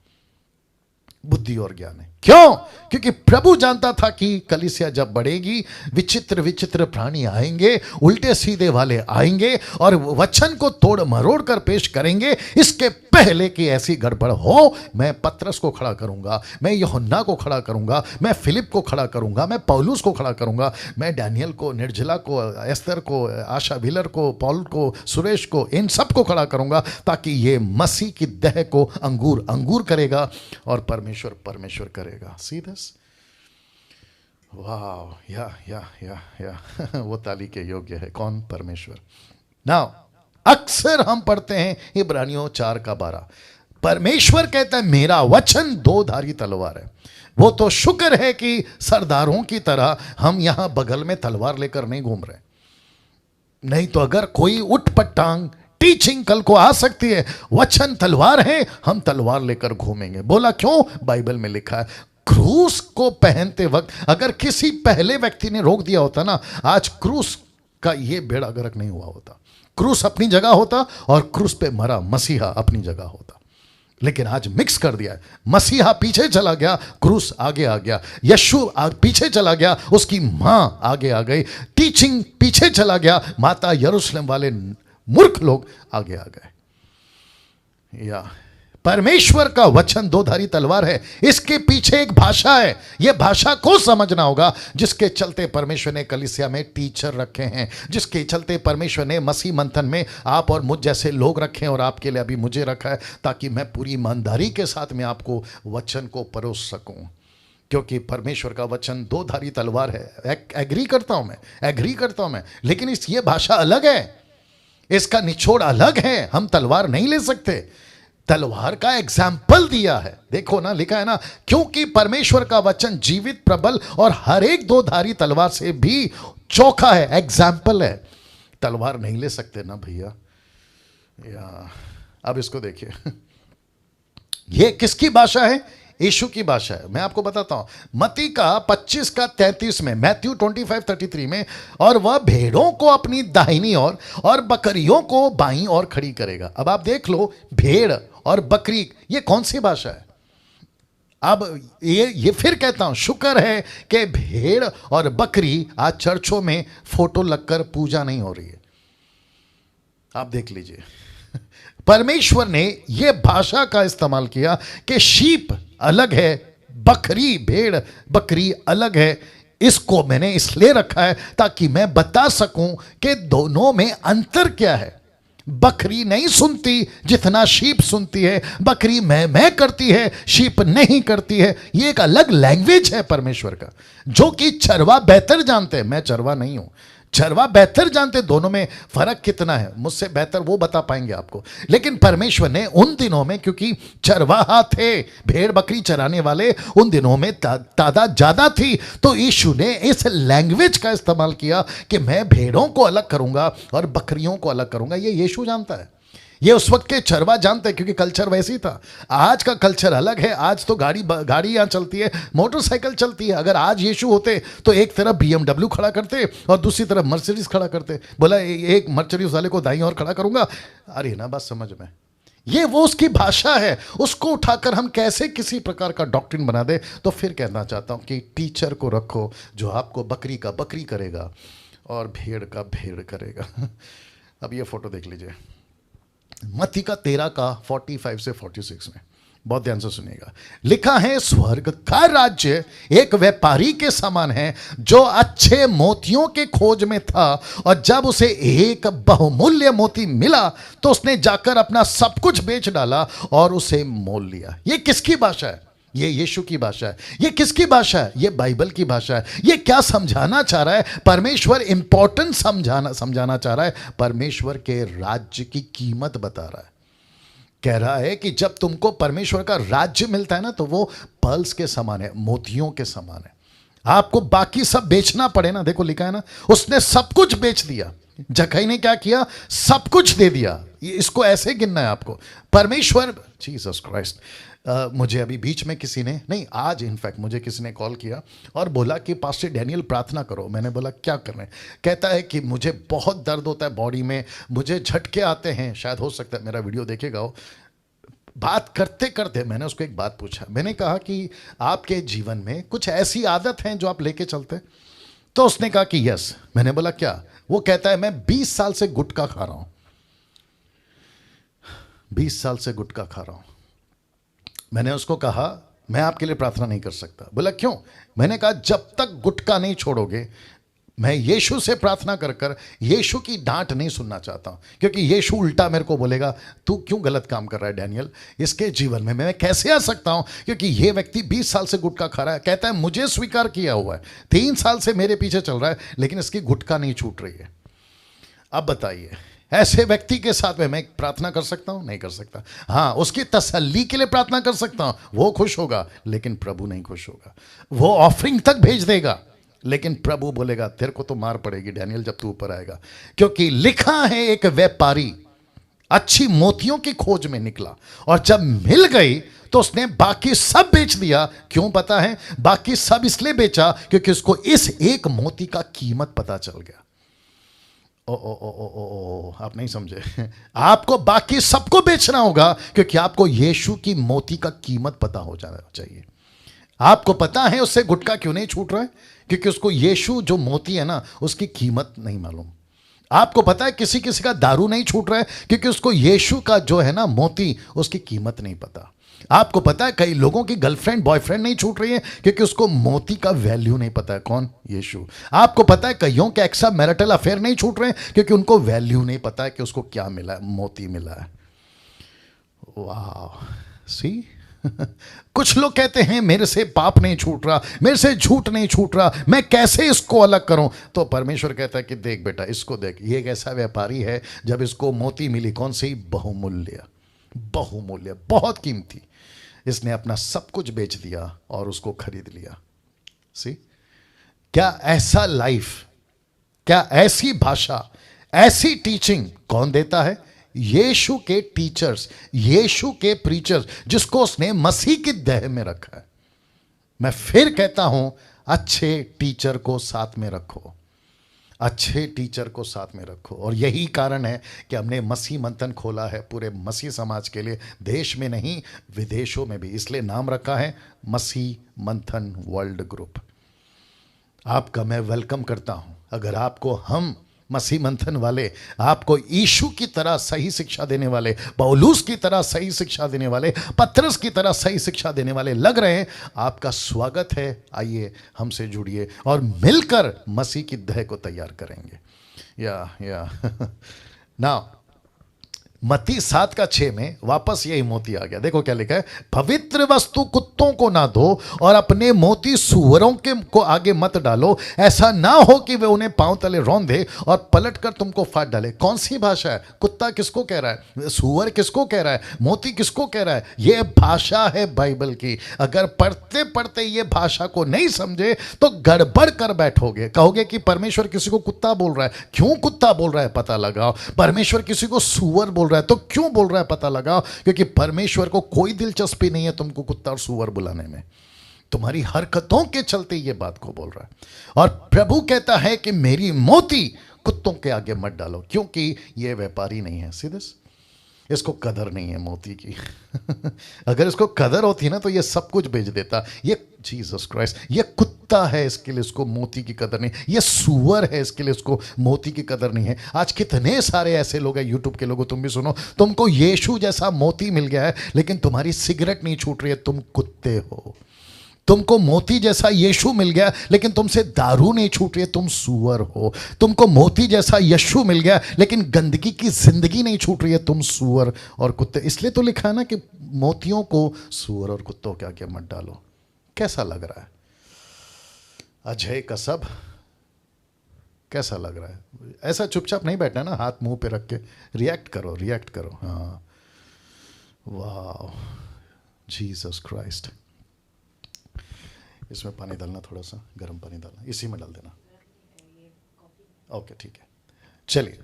बुद्धि और ज्ञान है। क्यों? क्योंकि प्रभु जानता था कि कलीसिया जब बढ़ेगी, विचित्र विचित्र प्राणी आएंगे, उल्टे सीधे वाले आएंगे और वचन को तोड़ मरोड़ कर पेश करेंगे। इसके पहले कि ऐसी गड़बड़ हो, मैं पतरस को खड़ा करूंगा, मैं यूहन्ना को खड़ा करूंगा, मैं फिलिप को खड़ा करूंगा, मैं पौलुस को खड़ा करूंगा, मैं डैनियल को, निर्जला को, एस्तर को, आशा व्हीलर को, पॉल को, सुरेश को, इन सब को खड़ा करूंगा, ताकि ये मसीह की देह को अंगूर अंगूर करेगा और परमेश्वर परमेश्वर करेगा। See this? वाह, या वो ताली के योग्य है। कौन? परमेश्वर। नाउ अक्सर हम पढ़ते हैं इब्रानियों 4:12, परमेश्वर कहता है मेरा वचन 2-धारी तलवार है। वो तो शुक्र है कि सरदारों की तरह हम यहां बगल में तलवार लेकर नहीं घूम रहे, नहीं तो अगर कोई उठ पटांग टीचिंग कल को आ सकती है। वचन तलवार है, हम तलवार लेकर घूमेंगे। बोला क्यों? बाइबल में लिखा है, क्रूस को पहनते वक्त अगर किसी पहले व्यक्ति ने रोक दिया होता ना, आज क्रूस का ये बेड़ा गर्क नहीं हुआ होता। क्रूस अपनी जगह होता और क्रूस पे मरा मसीहा अपनी जगह होता। लेकिन आज मिक्स कर दिया है। मसीहा पीछे चला गया, क्रूस आगे आ गया। यीशु पीछे चला गया, उसकी मां आगे आ गई। टीचिंग पीछे चला गया, माता यरूशलेम वाले मूर्ख लोग आगे आ गए। या परमेश्वर का वचन 2-धारी तलवार है। इसके पीछे एक भाषा है, यह भाषा को समझना होगा, जिसके चलते परमेश्वर ने कलीसिया में टीचर रखे हैं, जिसके चलते परमेश्वर ने मसीह मंथन में आप और मुझ जैसे लोग रखे हैं, और आपके लिए अभी मुझे रखा है, ताकि मैं पूरी ईमानदारी के साथ में आपको वचन को परोस सकूं। क्योंकि परमेश्वर का वचन 2-धारी तलवार है। एग्री करता हूं मैं, लेकिन ये भाषा अलग है, इसका निचोड़ अलग है। हम तलवार नहीं ले सकते। तलवार का एग्जाम्पल दिया है, देखो ना, लिखा है ना, क्योंकि परमेश्वर का वचन जीवित, प्रबल और हर एक 2-धारी तलवार से भी चोखा है। एग्जाम्पल है, तलवार नहीं ले सकते ना भैया। या अब इसको देखिए, ये किसकी भाषा है? यीशु की भाषा है। मैं आपको बताता हूं, मत्ती का 25:33 में, मैथ्यू 25:33 में, और वह भेड़ों को अपनी दाहिनी ओर और बकरियों को बाईं ओर खड़ी करेगा। अब आप देख लो, भेड़ और बकरी, ये कौन सी भाषा है? अब ये फिर कहता हूं, शुक्र है कि भेड़ और बकरी आज चर्चों में फोटो लगकर पूजा नहीं हो रही है। आप देख लीजिए, परमेश्वर ने यह भाषा का इस्तेमाल किया कि शीप अलग है, बकरी, भेड़ बकरी अलग है। इसको मैंने इसलिए रखा है ताकि मैं बता सकूं कि दोनों में अंतर क्या है। बकरी नहीं सुनती जितना शीप सुनती है, बकरी मैं करती है, शीप नहीं करती है। ये एक अलग लैंग्वेज है परमेश्वर का, जो कि चरवा बेहतर जानते हैं। मैं चरवा नहीं हूं, चरवा बेहतर जानते। दोनों में फर्क कितना है, मुझसे बेहतर वो बता पाएंगे आपको। लेकिन परमेश्वर ने उन दिनों में, क्योंकि चरवाहा थे, भेड़ बकरी चराने वाले उन दिनों में तादाद ज्यादा थी, तो यीशु ने इस लैंग्वेज का इस्तेमाल किया कि मैं भेड़ों को अलग करूंगा और बकरियों को अलग करूंगा। ये यीशु जानता है, ये उस वक्त के चरवा जानते हैं, क्योंकि कल्चर वैसी था। आज का कल्चर अलग है। आज तो गाड़ी यहाँ चलती है, मोटरसाइकिल चलती है। अगर आज यीशु होते तो एक तरफ BMW खड़ा करते और दूसरी तरफ मर्सिडीज खड़ा करते। बोला एक मर्सिडीज वाले को दाईं ओर खड़ा करूंगा। अरे ना, बात समझ में। ये वो उसकी भाषा है, उसको उठाकर हम कैसे किसी प्रकार का डॉक्ट्रिन बना दे। तो फिर कहना चाहता हूँ कि टीचर को रखो जो आपको बकरी का बकरी करेगा और भेड़ का भेड़ करेगा। अब ये फोटो देख लीजिए, मत्ती का 13:45 से 46 में। बहुत ध्यान से सुनिएगा। लिखा है स्वर्ग का राज्य एक व्यापारी के समान है जो अच्छे मोतियों के खोज में था, और जब उसे एक बहुमूल्य मोती मिला तो उसने जाकर अपना सब कुछ बेच डाला और उसे मोल लिया। ये किसकी भाषा है? ये यीशु की भाषा है। ये किसकी भाषा है? ये बाइबल की भाषा है। ये क्या समझाना चाह रहा है? परमेश्वर इंपॉर्टेंट समझाना चाह रहा है। परमेश्वर के राज्य की कीमत बता रहा है। कह रहा है कि जब तुमको परमेश्वर का राज्य मिलता है ना, तो वो पर्ल्स के समान है, मोतियों के समान है। आपको बाकी सब बेचना पड़े ना, देखो लिखा है ना, उसने सब कुछ बेच दिया। जक्कई ने क्या किया? सब कुछ दे दिया। इसको ऐसे गिनना है आपको। परमेश्वर, जीसस क्राइस्ट, मुझे अभी बीच में किसी ने, नहीं आज इनफैक्ट मुझे किसी ने कॉल किया और बोला कि पास्टर डैनियल प्रार्थना करो। मैंने बोला क्या करना है? कहता है कि मुझे बहुत दर्द होता है बॉडी में, मुझे झटके आते हैं। शायद हो सकता है मेरा वीडियो देखेगा वो। बात करते करते मैंने उसको एक बात पूछा। मैंने कहा कि आपके जीवन में कुछ ऐसी आदत हैं जो आप लेके चलते हैं? तो उसने कहा कि यस। मैंने बोला क्या? वो कहता है मैं 20 साल से गुटखा खा रहा हूं। 20 साल से गुटखा खा रहा हूं। मैंने उसको कहा मैं आपके लिए प्रार्थना नहीं कर सकता। बोला क्यों? मैंने कहा जब तक गुटखा नहीं छोड़ोगे, मैं यीशु से प्रार्थना कर कर यीशु की डांट नहीं सुनना चाहता हूं, क्योंकि यीशु उल्टा मेरे को बोलेगा तू क्यों गलत काम कर रहा है डैनियल, इसके जीवन में मैं कैसे आ सकता हूं, क्योंकि ये व्यक्ति 20 साल से गुटखा खा रहा है। कहता है मुझे स्वीकार किया हुआ है, 3 साल से मेरे पीछे चल रहा है, लेकिन इसकी गुटखा नहीं छूट रही है। अब बताइए ऐसे व्यक्ति के साथ में मैं प्रार्थना कर सकता हूं? नहीं कर सकता। हाँ, उसकी तसल्ली के लिए प्रार्थना कर सकता हूं, वो खुश होगा, लेकिन प्रभु नहीं खुश होगा। वो ऑफरिंग तक भेज देगा, लेकिन प्रभु बोलेगा तेरे को तो मार पड़ेगी डैनियल जब तू ऊपर आएगा, क्योंकि लिखा है एक व्यापारी अच्छी मोतियों की खोज में निकला, और जब मिल गई तो उसने बाकी सब बेच दिया। क्यों पता है? बाकी सब इसलिए बेचा क्योंकि उसको इस एक मोती का कीमत पता चल गया। ओ आप नहीं समझे। आपको बाकी सबको बेचना होगा क्योंकि आपको यीशु की मोती का कीमत पता हो जाना चाहिए। आपको पता है उससे गुटखा क्यों नहीं छूट रहा है? क्योंकि उसको यीशु जो मोती है ना, उसकी कीमत नहीं मालूम। आपको पता है किसी किसी का दारू नहीं छूट रहा है क्योंकि उसको यीशु का जो है ना मोती, उसकी कीमत नहीं पता। आपको पता है कई लोगों की गर्लफ्रेंड बॉयफ्रेंड नहीं छूट रही है क्योंकि उसको मोती का वैल्यू नहीं पता है। कौन? यीशु। आपको पता है कईयों के एक्स्ट्रा मैरिटल अफेयर नहीं छूट रहे हैं क्योंकि उनको वैल्यू नहीं पता है कि उसको क्या मिला है, मोती मिला है। वाह, सी। कुछ लोग कहते हैं मेरे से पाप नहीं छूट रहा, मेरे से झूठ नहीं छूट रहा, मैं कैसे इसको अलग करूं? तो परमेश्वर कहता है कि देख बेटा, इसको देख, ये एक ऐसा व्यापारी है, जब इसको मोती मिली, कौन सी? बहुमूल्य, बहुमूल्य, बहुत कीमती, इसने अपना सब कुछ बेच दिया और उसको खरीद लिया। सी, क्या ऐसा लाइफ, क्या ऐसी भाषा, ऐसी टीचिंग कौन देता है? यीशु के टीचर्स, यीशु के प्रीचर्स, जिसको उसने मसीह की देह में रखा है। मैं फिर कहता हूं, अच्छे टीचर को साथ में रखो, अच्छे टीचर को साथ में रखो। और यही कारण है कि हमने मसीह मंथन खोला है पूरे मसीह समाज के लिए, देश में नहीं विदेशों में भी। इसलिए नाम रखा है मसीह मंथन वर्ल्ड ग्रुप। आपका मैं वेलकम करता हूं। अगर आपको हम मसीह मंथन वाले, आपको यीशु की तरह सही शिक्षा देने वाले, पौलुस की तरह सही शिक्षा देने वाले, पतरस की तरह सही शिक्षा देने वाले लग रहे हैं, आपका स्वागत है। आइए हमसे जुड़िए और मिलकर मसीह की देह को तैयार करेंगे। या ना मत्ती 7:6 में वापस यही मोती आ गया। देखो क्या लिखा है, पवित्र वस्तु कुत्तों को ना दो और अपने मोती सूअरों के को आगे मत डालो, ऐसा ना हो कि वे उन्हें पांव तले रौंद दे और पलट कर तुमको फाड़ डाले। कौन सी भाषा है? कुत्ता किसको कह रहा है? सूअर किसको कह रहा है? मोती किसको कह रहा है? यह भाषा है बाइबल की। अगर पढ़ते पढ़ते ये भाषा को नहीं समझे तो गड़बड़ कर बैठोगे। कहोगे कि परमेश्वर किसी को कुत्ता बोल रहा है, क्यों कुत्ता बोल रहा है पता लगाओ। परमेश्वर किसी को सूअर बोल रहा है तो क्यों बोल रहा है पता लगाओ, क्योंकि परमेश्वर को कोई दिलचस्पी नहीं है तुमको कुत्ता और सूअर बुलाने में। तुम्हारी हरकतों के चलते ये बात को बोल रहा है। और प्रभु कहता है कि मेरी मोती कुत्तों के आगे मत डालो, क्योंकि ये व्यापारी नहीं है। सीधे इसको कदर नहीं है मोती की। अगर इसको कदर होती ना तो ये सब कुछ बेच देता। ये जीसस क्राइस्ट, ये कुत्ता है इसके लिए इसको मोती की कदर नहीं, ये सूअर है इसके लिए इसको मोती की कदर नहीं है। आज कितने सारे ऐसे लोग हैं, यूट्यूब के लोगों, तुम भी सुनो, तुमको यीशु जैसा मोती मिल गया है लेकिन तुम्हारी सिगरेट नहीं छूट रही है, तुम कुत्ते हो। तुमको मोती जैसा यीशु मिल गया लेकिन तुमसे दारू नहीं छूट रही है, तुम सूअर हो। तुमको मोती जैसा यीशु मिल गया लेकिन गंदगी की जिंदगी नहीं छूट रही है, तुम सूअर और कुत्ते। इसलिए तो लिखा है ना कि मोतियों को सूअर और कुत्तों के आगे मत डालो। कैसा लग रहा है अजय का सब? कैसा लग रहा है? ऐसा चुपचाप नहीं बैठना ना, हाथ मुंह पे रख के रिएक्ट करो, रिएक्ट करो। हाँ, वाह, जीसस क्राइस्ट। इसमें पानी डालना, थोड़ा सा गर्म पानी डालना, इसी में डाल देना। ओके, ठीक है। चलिए,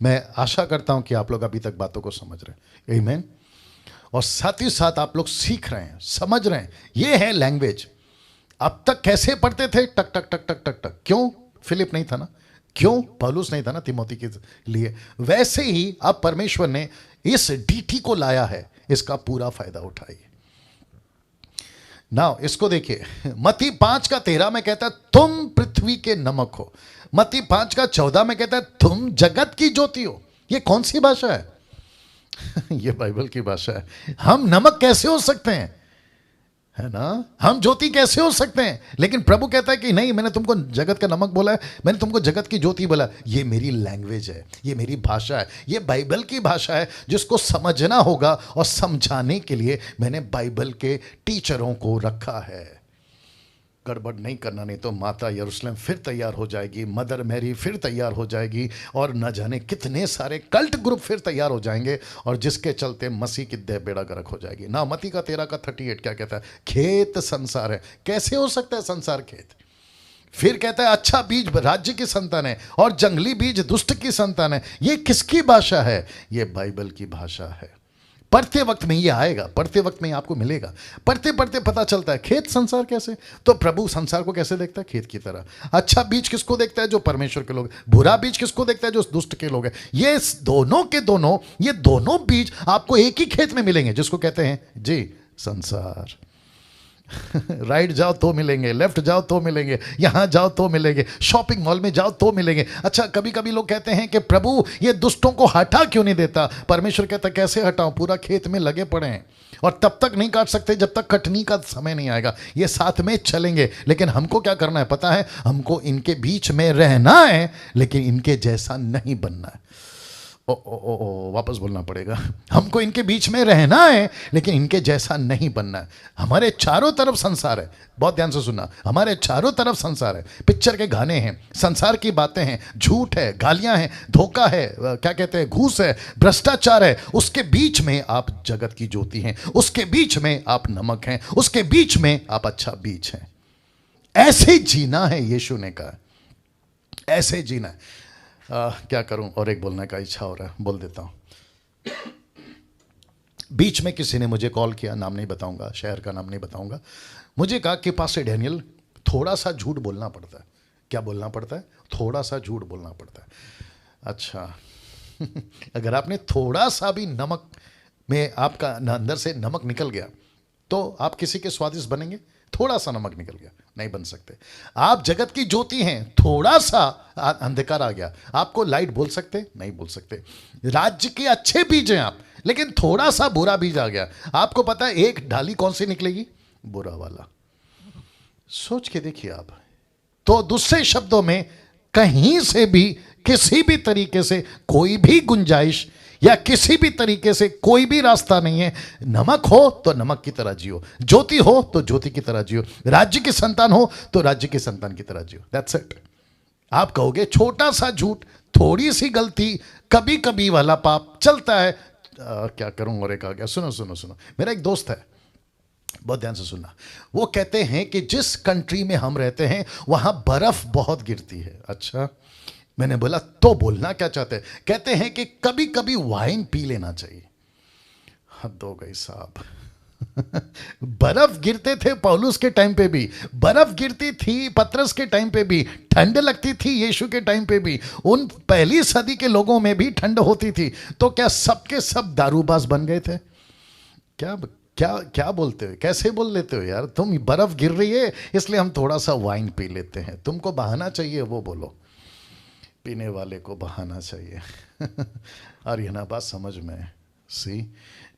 मैं आशा करता हूं कि आप लोग अभी तक बातों को समझ रहे हैं, आमीन। और साथ ही साथ आप लोग सीख रहे हैं, समझ रहे हैं। ये है लैंग्वेज। अब तक कैसे पढ़ते थे? टक टक टक टक टक टक। क्यों? फिलिप नहीं था ना, क्यों पौलुस नहीं था ना तिमोथी के लिए। वैसे ही अब परमेश्वर ने इस डीटी को लाया है, इसका पूरा फायदा उठाइए। नाउ इसको देखिए, मत्ती 5:13 में कहता है तुम पृथ्वी के नमक हो। मत्ती 5:14 में कहता है तुम जगत की ज्योति हो। ये कौन सी भाषा है? ये बाइबल की भाषा है। हम नमक कैसे हो सकते हैं, है ना? हम ज्योति कैसे हो सकते हैं? लेकिन प्रभु कहता है कि नहीं, मैंने तुमको जगत का नमक बोला है, मैंने तुमको जगत की ज्योति बोला। ये मेरी लैंग्वेज है, ये मेरी भाषा है, ये बाइबल की भाषा है जिसको समझना होगा। और समझाने के लिए मैंने बाइबल के टीचरों को रखा है। गड़बड़ नहीं करना, नहीं तो माता यरूशलेम फिर तैयार हो जाएगी, मदर मैरी फिर तैयार हो जाएगी, और न जाने कितने सारे कल्ट ग्रुप फिर तैयार हो जाएंगे, और जिसके चलते मसीह की देह बेड़ा गर्क हो जाएगी ना। मत्ती का 13:38 क्या कहता है? खेत संसार है। कैसे हो सकता है संसार खेत? फिर कहता है अच्छा बीज राज्य की संतान है और जंगली बीज दुष्ट की संतान है। ये किसकी भाषा है? ये बाइबल की भाषा है। पढ़ते वक्त में ये आएगा, पढ़ते वक्त में आपको मिलेगा। पढ़ते पढ़ते पता चलता है खेत संसार कैसे। तो प्रभु संसार को कैसे देखता है? खेत की तरह। अच्छा बीज किसको देखता है? जो परमेश्वर के लोग। बुरा बीज किसको देखता है? जो दुष्ट के लोग हैं। ये दोनों के दोनों, ये दोनों बीज आपको एक ही खेत में मिलेंगे, जिसको कहते हैं जी संसार। राइट जाओ तो मिलेंगे, लेफ्ट जाओ तो मिलेंगे, यहां जाओ तो मिलेंगे, शॉपिंग मॉल में जाओ तो मिलेंगे। अच्छा कभी कभी लोग कहते हैं कि प्रभु ये दुष्टों को हटा क्यों नहीं देता? परमेश्वर कहता कैसे हटाऊं? पूरा खेत में लगे पड़े हैं और तब तक नहीं काट सकते जब तक कटनी का समय नहीं आएगा। ये साथ में चलेंगे, लेकिन हमको क्या करना है पता है? हमको इनके बीच में रहना है, लेकिन इनके जैसा नहीं बनना है। वापस बोलना पड़ेगा। हमको इनके बीच में रहना है, लेकिन इनके जैसा नहीं बनना है। हमारे चारों तरफ संसार है, बहुत ध्यान से सुनना। हमारे चारों तरफ संसार है। पिक्चर के गाने हैं, संसार की बातें हैं, झूठ है, गालियां हैं, धोखा है, क्या कहते हैं, घूस है, भ्रष्टाचार है। उसके बीच में आप जगत की ज्योति हैं, उसके बीच में आप नमक हैं, उसके बीच में आप अच्छा बीज हैं। ऐसे जीना है, यीशु ने कहा ऐसे जीना है। क्या करूं, और एक बोलने का इच्छा हो रहा है, बोल देता हूं। बीच में किसी ने मुझे कॉल किया, नाम नहीं बताऊंगा, शहर का नाम नहीं बताऊंगा। मुझे कहा कि पास्टर डैनियल थोड़ा सा झूठ बोलना पड़ता है। क्या बोलना पड़ता है? थोड़ा सा झूठ बोलना पड़ता है। अच्छा अगर आपने थोड़ा सा भी नमक में आपका अंदर से नमक निकल गया तो आप किसी के स्वादिष्ट बनेंगे? थोड़ा सा नमक निकल गया, नहीं बन सकते। आप जगत की ज्योति हैं, थोड़ा सा अंधकार आ गया, आपको लाइट बोल सकते? नहीं बोल सकते। राज्य के अच्छे बीज हैं आप, लेकिन थोड़ा सा बुरा बीज आ गया, आपको पता है एक डाली कौन सी निकलेगी? बुरा वाला। सोच के देखिए आप। तो दूसरे शब्दों में, कहीं से भी किसी भी तरीके से कोई भी गुंजाइश या किसी भी तरीके से कोई भी रास्ता नहीं है। नमक हो तो नमक की तरह जियो, ज्योति हो तो ज्योति की तरह जियो, राज्य की संतान हो तो राज्य की संतान की तरह जियो। That's it. आप कहोगे छोटा सा झूठ, थोड़ी सी गलती, कभी कभी वाला पाप चलता है। क्या करूं, और एक आ गया। सुनो सुनो सुनो, मेरा एक दोस्त है, बहुत ध्यान से सुनना। वो कहते हैं कि जिस कंट्री में हम रहते हैं वहां बर्फ बहुत गिरती है। अच्छा, मैंने बोला तो बोलना क्या चाहते हैं? कहते हैं कि कभी कभी वाइन पी लेना चाहिए। हद हो गई साहब। बर्फ गिरते थे पौलुस के टाइम पे भी, बर्फ गिरती थी पतरस के टाइम पे भी, ठंड लगती थी यीशु के टाइम पे भी, उन पहली सदी के लोगों में भी ठंड होती थी। तो क्या सबके सब दारूबाज बन गए थे? क्या क्या क्या बोलते हो, कैसे बोल लेते हो यार? तुम बर्फ गिर रही है इसलिए हम थोड़ा सा वाइन पी लेते हैं, तुमको बहाना चाहिए वो बोलो, पीने वाले को बहाना चाहिए। और ये ना बात समझ में, सी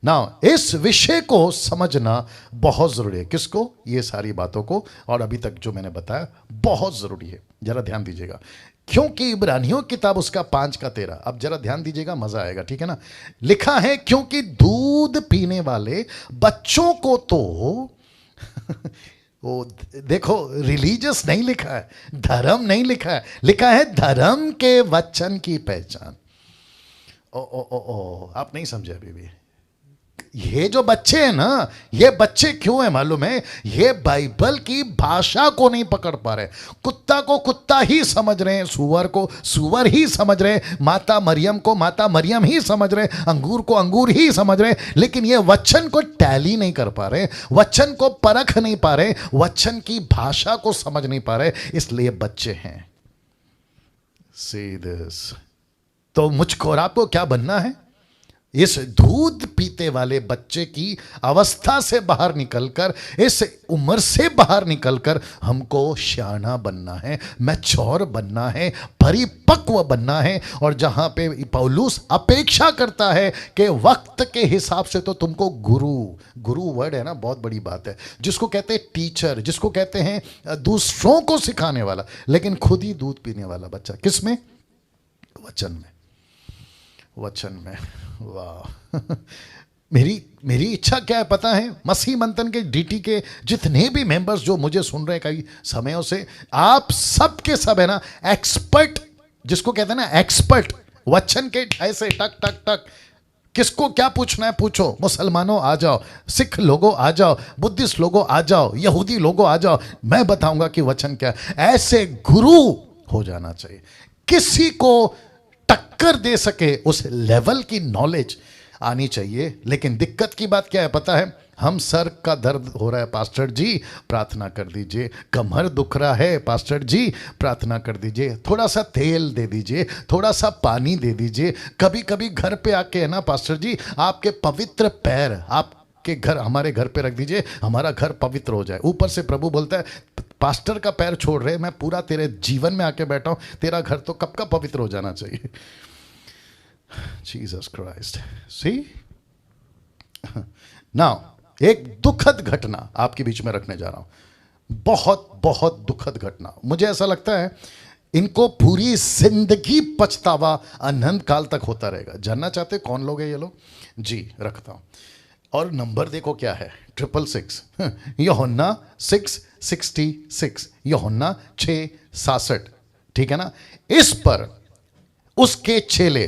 ना, इस विषय को समझना बहुत जरूरी है। किसको? ये सारी बातों को, और अभी तक जो मैंने बताया बहुत जरूरी है। जरा ध्यान दीजिएगा, क्योंकि इब्रानियों किताब उसका 5:13, अब जरा ध्यान दीजिएगा, मजा आएगा, ठीक है ना। लिखा है क्योंकि दूध पीने वाले बच्चों को तो वो देखो, रिलीजियस नहीं लिखा है, धर्म नहीं लिखा है, लिखा है धर्म के वचन की पहचान। ओ ओ ओ ओ, आप नहीं समझे अभी भी। ये जो बच्चे हैं ना, ये बच्चे क्यों हैं मालूम है? ये बाइबल की भाषा को नहीं पकड़ पा रहे। कुत्ता को कुत्ता ही समझ रहे हैं, सुअर को सुअर ही समझ रहे हैं, माता मरियम को माता मरियम ही समझ रहे हैं, अंगूर को अंगूर ही समझ रहे हैं, लेकिन ये वचन को टैली नहीं कर पा रहे, वचन को परख नहीं पा रहे, वचन की भाषा को समझ नहीं पा रहे, इसलिए बच्चे हैं। See this। तो मुझको और आपको क्या बनना है? इस दूध पीते वाले बच्चे की अवस्था से बाहर निकलकर, इस उम्र से बाहर निकलकर हमको श्याना बनना है, मैच्योर बनना है, परिपक्व बनना है। और जहां पे पौलुस अपेक्षा करता है कि वक्त के हिसाब से तो तुमको गुरु वर्ड है ना, बहुत बड़ी बात है, जिसको कहते हैं टीचर, जिसको कहते हैं दूसरों को सिखाने वाला, लेकिन खुद ही दूध पीने वाला बच्चा। किस में? वचन में, वचन में। वाह। मेरी इच्छा क्या है पता है? मसीह मंथन के डीटी के जितने भी मेंबर्स जो मुझे सुन रहे हैं कई समयों से, आप सब के सब है ना एक्सपर्ट, जिसको कहते हैं ना एक्सपर्ट, वचन के ढाई से टक टक टक, किसको क्या पूछना है पूछो। मुसलमानों आ जाओ, सिख लोगों आ जाओ, बुद्धिस्ट लोगों आ जाओ, यहूदी लोगों आ जाओ, मैं बताऊंगा कि वचन क्या है। ऐसे गुरु हो जाना चाहिए, किसी को टक्कर दे सके उस लेवल की नॉलेज आनी चाहिए। लेकिन दिक्कत की बात क्या है पता है? हम सर का दर्द हो रहा है पास्टर जी, प्रार्थना कर दीजिए। कमर दुख रहा है पास्टर जी, प्रार्थना कर दीजिए। थोड़ा सा तेल दे दीजिए, थोड़ा सा पानी दे दीजिए। कभी कभी घर पे आके है ना पास्टर जी, आपके पवित्र पैर आपके घर, हमारे घर पे रख दीजिए, हमारा घर पवित्र हो जाए। ऊपर से प्रभु बोलता है पास्टर का पैर छोड़ रहे, मैं पूरा तेरे जीवन में आके बैठा हूं, तेरा घर तो कब का पवित्र हो जाना चाहिए। Jesus Christ. सी नाउ, एक दुखद घटना आपके बीच में रखने जा रहा हूं, बहुत बहुत दुखद घटना। मुझे ऐसा लगता है इनको पूरी जिंदगी पछतावा अनंत काल तक होता रहेगा। जानना चाहते कौन लोग हैं ये लोग? जी रखता हूं, और नंबर देखो क्या है, 666। यूहन्ना 6:66, यूहन्ना 6:67, ठीक है ना। इस पर उसके चेले,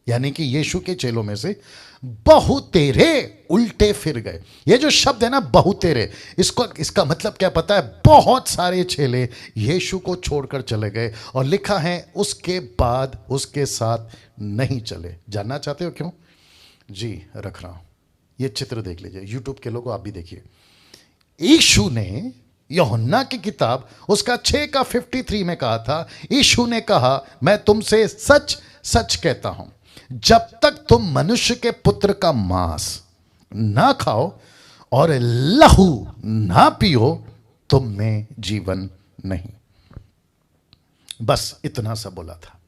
यानी कि यीशु के चेलों में से बहुतेरे उल्टे फिर गए। ये जो शब्द है ना बहुतेरे, इसका मतलब क्या पता है? बहुत सारे चेले यीशु को छोड़कर चले गए, और लिखा है उसके बाद उसके साथ नहीं चले। जानना चाहते हो क्यों? जी रख रहा हूं, ये चित्र देख लीजिए, यूट्यूब के लोगों आप भी देखिए। यीशु ने यूहन्ना की किताब उसका 6:53 में कहा था, यीशु ने कहा मैं तुमसे सच सच कहता हूं, जब तक तुम मनुष्य के पुत्र का मांस ना खाओ और लहू ना पियो, तुम में जीवन नहीं। बस इतना सा बोला था।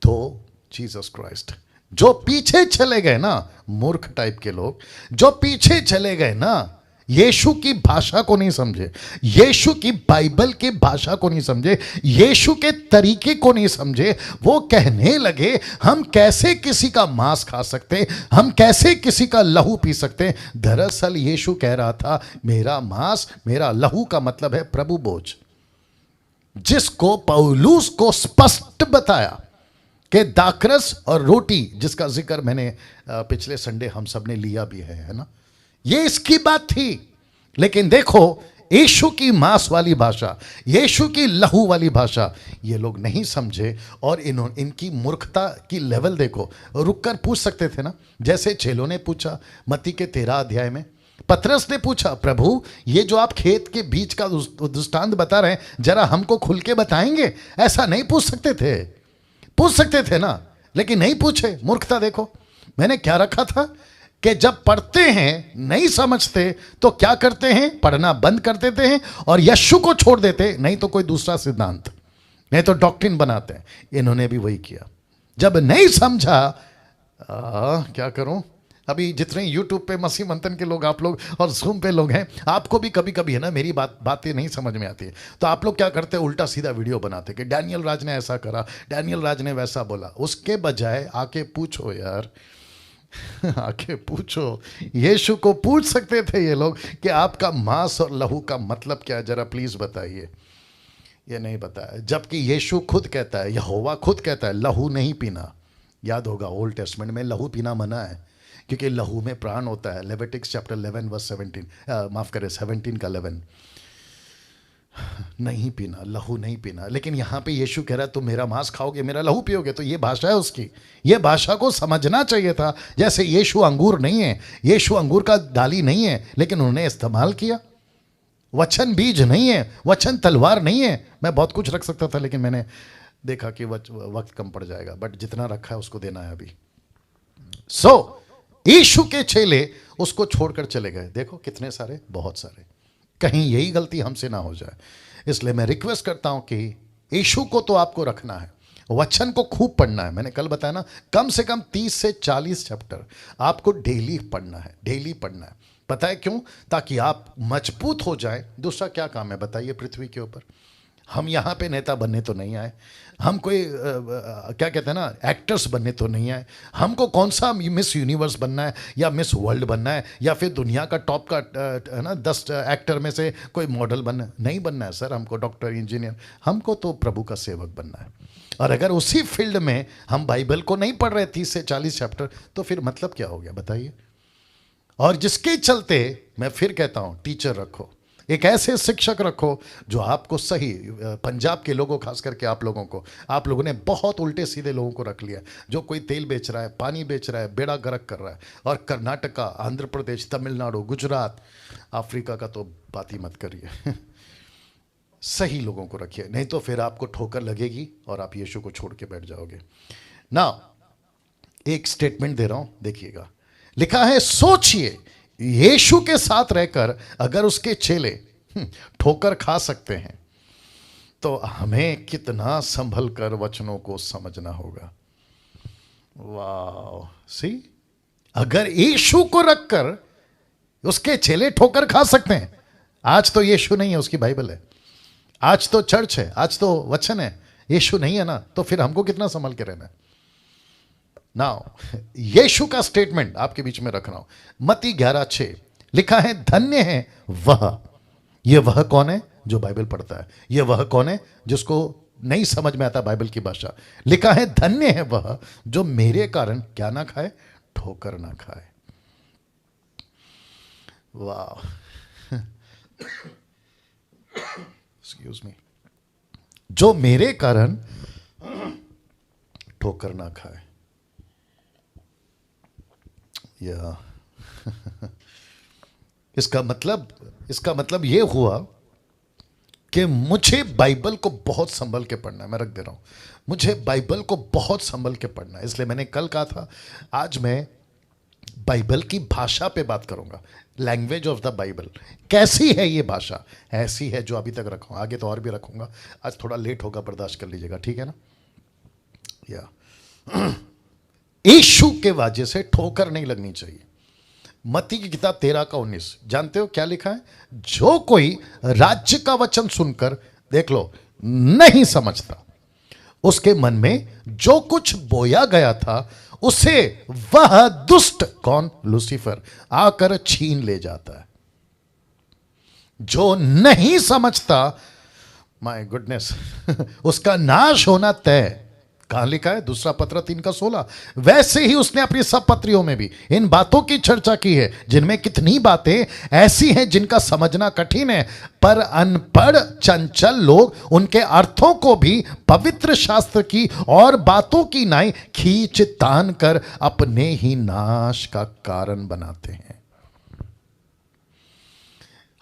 तो जीसस क्राइस्ट, जो पीछे चले गए ना, मूर्ख टाइप के लोग जो पीछे चले गए ना, यीशु की भाषा को नहीं समझे, यीशु की बाइबल की भाषा को नहीं समझे, यीशु के तरीके को नहीं समझे, वो कहने लगे हम कैसे किसी का मांस खा सकते, हम कैसे किसी का लहू पी सकते। दरअसल यीशु कह रहा था मेरा मांस मेरा लहू का मतलब है प्रभु भोज, जिसको पौलुस को स्पष्ट बताया कि दाखरस और रोटी, जिसका जिक्र मैंने पिछले संडे हम सब ने लिया भी है ना, ये इसकी बात थी। लेकिन देखो यीशु की मांस वाली भाषा, यीशु की लहू वाली भाषा ये लोग नहीं समझे, और इनकी मूर्खता की लेवल देखो। रुककर पूछ सकते थे ना, जैसे चेलों ने पूछा मत्ती के 13 अध्याय में, पतरस ने पूछा, प्रभु ये जो आप खेत के बीच का दृष्टांत बता रहे हैं, जरा हमको खुल के बताएंगे? ऐसा नहीं पूछ सकते थे? पूछ सकते थे ना, लेकिन नहीं पूछे। मूर्खता देखो। मैंने क्या रखा था कि जब पढ़ते हैं नहीं समझते तो क्या करते हैं, पढ़ना बंद कर देते हैं और यीशु को छोड़ देते, नहीं तो कोई दूसरा सिद्धांत, नहीं तो डॉक्ट्रिन बनाते हैं। इन्होंने भी वही किया। जब नहीं समझा, क्या करूं? अभी जितने यूट्यूब पे मसीह मंथन के लोग, आप लोग, और ज़ूम पे लोग हैं, आपको भी कभी कभी है ना मेरी बातें नहीं समझ में आती है, तो आप लोग क्या करते हैं, उल्टा सीधा वीडियो बनाते कि डैनियल राज ने ऐसा करा, डैनियल राज ने वैसा बोला। उसके बजाय आके पूछो यार, आके पूछो। यीशु को पूछ सकते थे ये लोग कि आपका मांस और लहू का मतलब क्या है, जरा प्लीज बताइए। ये नहीं बताया, जबकि यीशु खुद कहता है, यहोवा खुद कहता है लहू नहीं पीना। याद होगा ओल्ड टेस्टमेंट में लहू पीना मना है, क्योंकि लहू में प्राण होता है। लेविटिक्स चैप्टर 11 वर्स 17, माफ करें 17 का 11, नहीं पीना, लहू नहीं पीना। लेकिन यहाँ पे यीशु कह रहा है तुम मेरा मांस खाओगे, मेरा लहू पियोगे। तो ये भाषा है उसकी, ये भाषा को समझना चाहिए था। जैसे यीशु अंगूर नहीं है, यीशु अंगूर का डाली नहीं है, लेकिन उन्होंने इस्तेमाल किया। वचन बीज नहीं है, वचन तलवार नहीं है। मैं बहुत कुछ रख सकता था, लेकिन मैंने देखा कि वक्त कम पड़ जाएगा, बट जितना रखा है उसको देना है अभी। यीशु के चेले उसको छोड़कर चले गए। देखो कितने सारे, बहुत सारे। कहीं यही गलती हमसे ना हो जाए, इसलिए मैं रिक्वेस्ट करता हूं कि यीशु को तो आपको रखना है, वचन को खूब पढ़ना है। मैंने कल बताया ना, कम से कम 30 से 40 चैप्टर आपको डेली पढ़ना है, डेली पढ़ना है। पता है क्यों? ताकि आप मजबूत हो जाए। दूसरा क्या काम है बताइए पृथ्वी के ऊपर? हम यहाँ पे नेता बनने तो नहीं आए, हम कोई क्या कहते हैं ना, एक्टर्स बनने तो नहीं आए। हमको कौन सा मिस यूनिवर्स बनना है या मिस वर्ल्ड बनना है, या फिर दुनिया का टॉप का है ना 10 एक्टर में से कोई मॉडल बनना नहीं बनना है सर। हमको डॉक्टर, इंजीनियर, हमको तो प्रभु का सेवक बनना है। और अगर उसी फील्ड में हम बाइबल को नहीं पढ़ रहे 30 से 40 चैप्टर, तो फिर मतलब क्या हो गया बताइए? और जिसके चलते मैं फिर कहता हूँ, टीचर रखो, एक ऐसे शिक्षक रखो जो आपको सही। पंजाब के लोगों, खास करके आप लोगों ने बहुत उल्टे सीधे लोगों को रख लिया, जो कोई तेल बेच रहा है, पानी बेच रहा है, बेड़ा गर्क कर रहा है। और कर्नाटका, आंध्र प्रदेश, तमिलनाडु, गुजरात, अफ्रीका का तो बात ही मत करिए। सही लोगों को रखिए, नहीं तो फिर आपको ठोकर लगेगी और आप यीशु को छोड़ के बैठ जाओगे ना। एक स्टेटमेंट दे रहा हूं, देखिएगा। लिखा है, सोचिए यीशु के साथ रहकर अगर उसके चेले ठोकर खा सकते हैं, तो हमें कितना संभल कर वचनों को समझना होगा। वाह, सी, अगर यीशु को रखकर उसके चेले ठोकर खा सकते हैं। आज तो यीशु नहीं है, उसकी बाइबल है। आज तो चर्च है, आज तो वचन है, यीशु नहीं है ना, तो फिर हमको कितना संभल के रहना है। नाउ यीशु का स्टेटमेंट आपके बीच में रख रहा हूं। मत्ती 11:6 लिखा है, धन्य है वह। यह वह कौन है? जो बाइबल पढ़ता है। यह वह कौन है? जिसको नहीं समझ में आता बाइबल की भाषा। लिखा है, धन्य है वह जो मेरे कारण क्या ना खाए, ठोकर ना खाए। वाह, एक्सक्यूज मी। जो मेरे कारण ठोकर ना खाए, या इसका मतलब ये हुआ कि मुझे बाइबल को बहुत संभल के पढ़ना है। मैं रख दे रहा हूं, मुझे बाइबल को बहुत संभल के पढ़ना है। इसलिए मैंने कल कहा था, आज मैं बाइबल की भाषा पे बात करूंगा। लैंग्वेज ऑफ द बाइबल कैसी है? ये भाषा ऐसी है जो अभी तक रखा हूं, आगे तो और भी रखूंगा। आज थोड़ा लेट होगा, बर्दाश्त कर लीजिएगा, ठीक है ना? या यीशु के वजह से ठोकर नहीं लगनी चाहिए। मत्ती की किताब 13:19 जानते हो क्या लिखा है? जो कोई राज्य का वचन सुनकर, देख लो, नहीं समझता, उसके मन में जो कुछ बोया गया था उसे वह दुष्ट, कौन? लूसीफर, आकर छीन ले जाता है। जो नहीं समझता, माय गुडनेस, उसका नाश होना तय। कहां लिखा है? दूसरा पत्र 3:16। वैसे ही उसने अपनी सब पत्रियों में भी इन बातों की चर्चा की है, जिनमें कितनी बातें ऐसी हैं जिनका समझना कठिन है, पर अनपढ़ चंचल लोग उनके अर्थों को भी पवित्र शास्त्र की और बातों की नाई खींच तान कर अपने ही नाश का कारण बनाते हैं।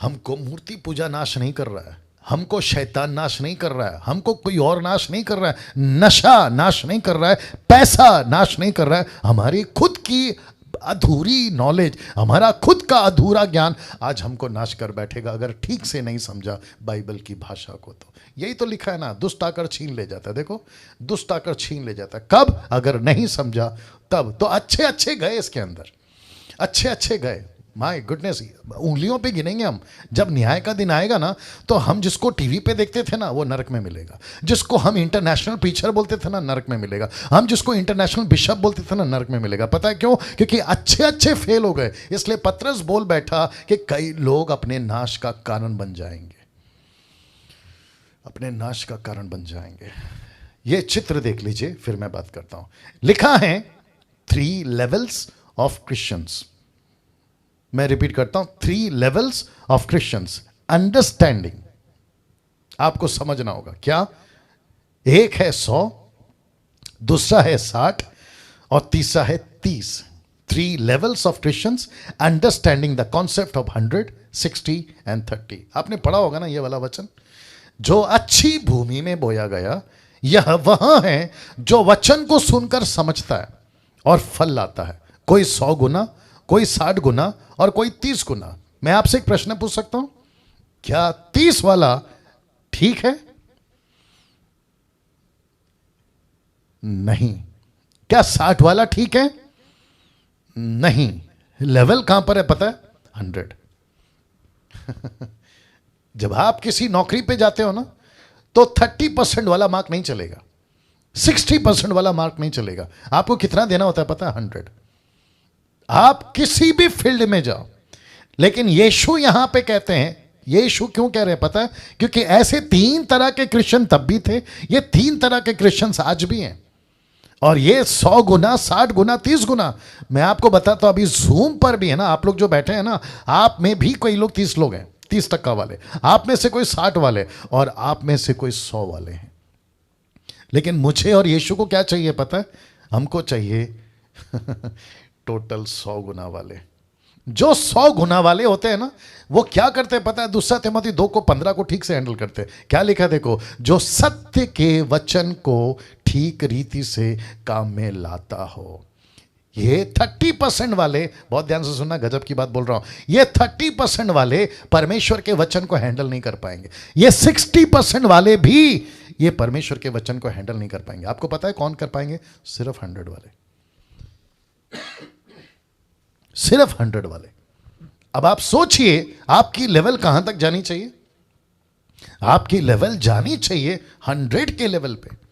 हमको मूर्ति पूजा नाश नहीं कर रहा है, हमको शैतान नाश नहीं कर रहा है, हमको कोई और नाश नहीं कर रहा है, नशा नाश नहीं कर रहा है, पैसा नाश नहीं कर रहा है, हमारी खुद की अधूरी नॉलेज, हमारा खुद का अधूरा ज्ञान आज हमको नाश कर बैठेगा अगर ठीक से नहीं समझा बाइबल की भाषा को। तो यही तो लिखा है ना, दुष्ट आकर छीन ले जाता है। देखो, दुष्ट आकर छीन ले जाता है कब? अगर नहीं समझा तब। तो अच्छे अच्छे गए इसके अंदर, अच्छे अच्छे गए। माय गुडनेस, उंगलियों पे गिनेंगे हम। जब न्याय का दिन आएगा ना, तो हम जिसको टीवी पे देखते थे ना, वो नरक में मिलेगा। जिसको हम इंटरनेशनल प्रीचर बोलते थे ना, नरक में मिलेगा। हम जिसको इंटरनेशनल बिशप बोलते थे ना, नरक में मिलेगा। पता है क्यों? क्योंकि अच्छे अच्छे फेल हो गए। इसलिए पतरस बोल बैठा कि कई लोग अपने नाश का कारण बन जाएंगे, अपने नाश का कारण बन जाएंगे। ये चित्र देख लीजिए, फिर मैं बात करता हूं। लिखा है 3 लेवल्स ऑफ क्रिश्चियंस। मैं रिपीट करता हूं, 3 लेवल्स ऑफ क्रिश्चियंस। अंडरस्टैंडिंग आपको समझना होगा। क्या? एक है 100, दूसरा है 60 और तीसरा है 30। 3 levels of Christians understanding the concept of 100, 60 and 30। आपने पढ़ा होगा ना ये वाला वचन, जो अच्छी भूमि में बोया गया, यह वह है जो वचन को सुनकर समझता है और फल लाता है। कोई 100 गुना, कोई 60 गुना और कोई 30 गुना। मैं आपसे एक प्रश्न पूछ सकता हूं, क्या 30 वाला ठीक है? नहीं। क्या 60 वाला ठीक है? नहीं। लेवल कहां पर है पता है? 100। जब आप किसी नौकरी पे जाते हो ना, तो 30% वाला मार्क नहीं चलेगा, 60% वाला मार्क नहीं चलेगा। आपको कितना देना होता है पता है? 100। आप किसी भी फील्ड में जाओ। लेकिन यीशु यहां पे कहते हैं, यीशु क्यों कह रहे हैं पता है? क्योंकि ऐसे 3 तरह के क्रिश्चियन तब भी थे, ये 3 तरह के क्रिश्चियंस आज भी हैं। और ये 100 गुना, 60 गुना, 30 गुना। मैं आपको बताता हूं, अभी जूम पर भी है ना, आप लोग जो बैठे हैं ना, आप में भी कोई लोग 30 लोग हैं, 30% वाले। आप में से कोई 60 वाले और आप में से कोई 100 वाले हैं। लेकिन मुझे और यीशु को क्या चाहिए पता है? हमको चाहिए टोटल 100 गुना वाले। जो 100 गुना वाले होते हैं ना, वो क्या करते हैं पता है? 2 तिमोथी 2:15 को ठीक से हैंडल करते हैं। क्या लिखा देखो, जो सत्य के वचन को ठीक रीति से काम में लाता हो। ये 30% वाले, बहुत ध्यान से सुनना, गजब की बात बोल रहा हूं, ये 30% वाले परमेश्वर के वचन को हैंडल नहीं कर पाएंगे। ये 60% वाले भी ये परमेश्वर के वचन को हैंडल नहीं कर पाएंगे। आपको पता है कौन कर पाएंगे? सिर्फ 100 वाले, सिर्फ 100 वाले। अब आप सोचिए, आपकी लेवल कहां तक जानी चाहिए? आपकी लेवल जानी चाहिए 100 के लेवल पे।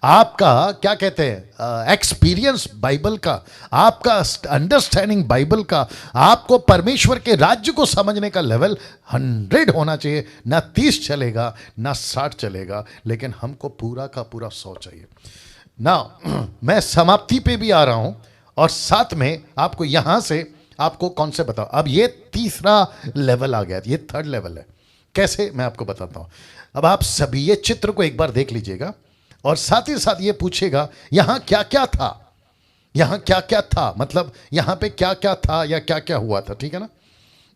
आपका क्या कहते हैं, एक्सपीरियंस बाइबल का, आपका अंडरस्टैंडिंग बाइबल का, आपको परमेश्वर के राज्य को समझने का लेवल 100 होना चाहिए। ना 30 चलेगा, ना 60 चलेगा, लेकिन हमको पूरा का पूरा 100 चाहिए ना। मैं समाप्ति पे भी आ रहा हूं और साथ में आपको यहां से आपको कौन से बताओ। अब ये तीसरा लेवल आ गया, ये 3rd लेवल है। कैसे, मैं आपको बताता हूं। अब आप सभी ये चित्र को एक बार देख लीजिएगा और साथ ही साथ ये पूछेगा यहां क्या क्या था, यहां क्या क्या था, मतलब यहां पे क्या क्या था या क्या क्या हुआ था, ठीक है ना।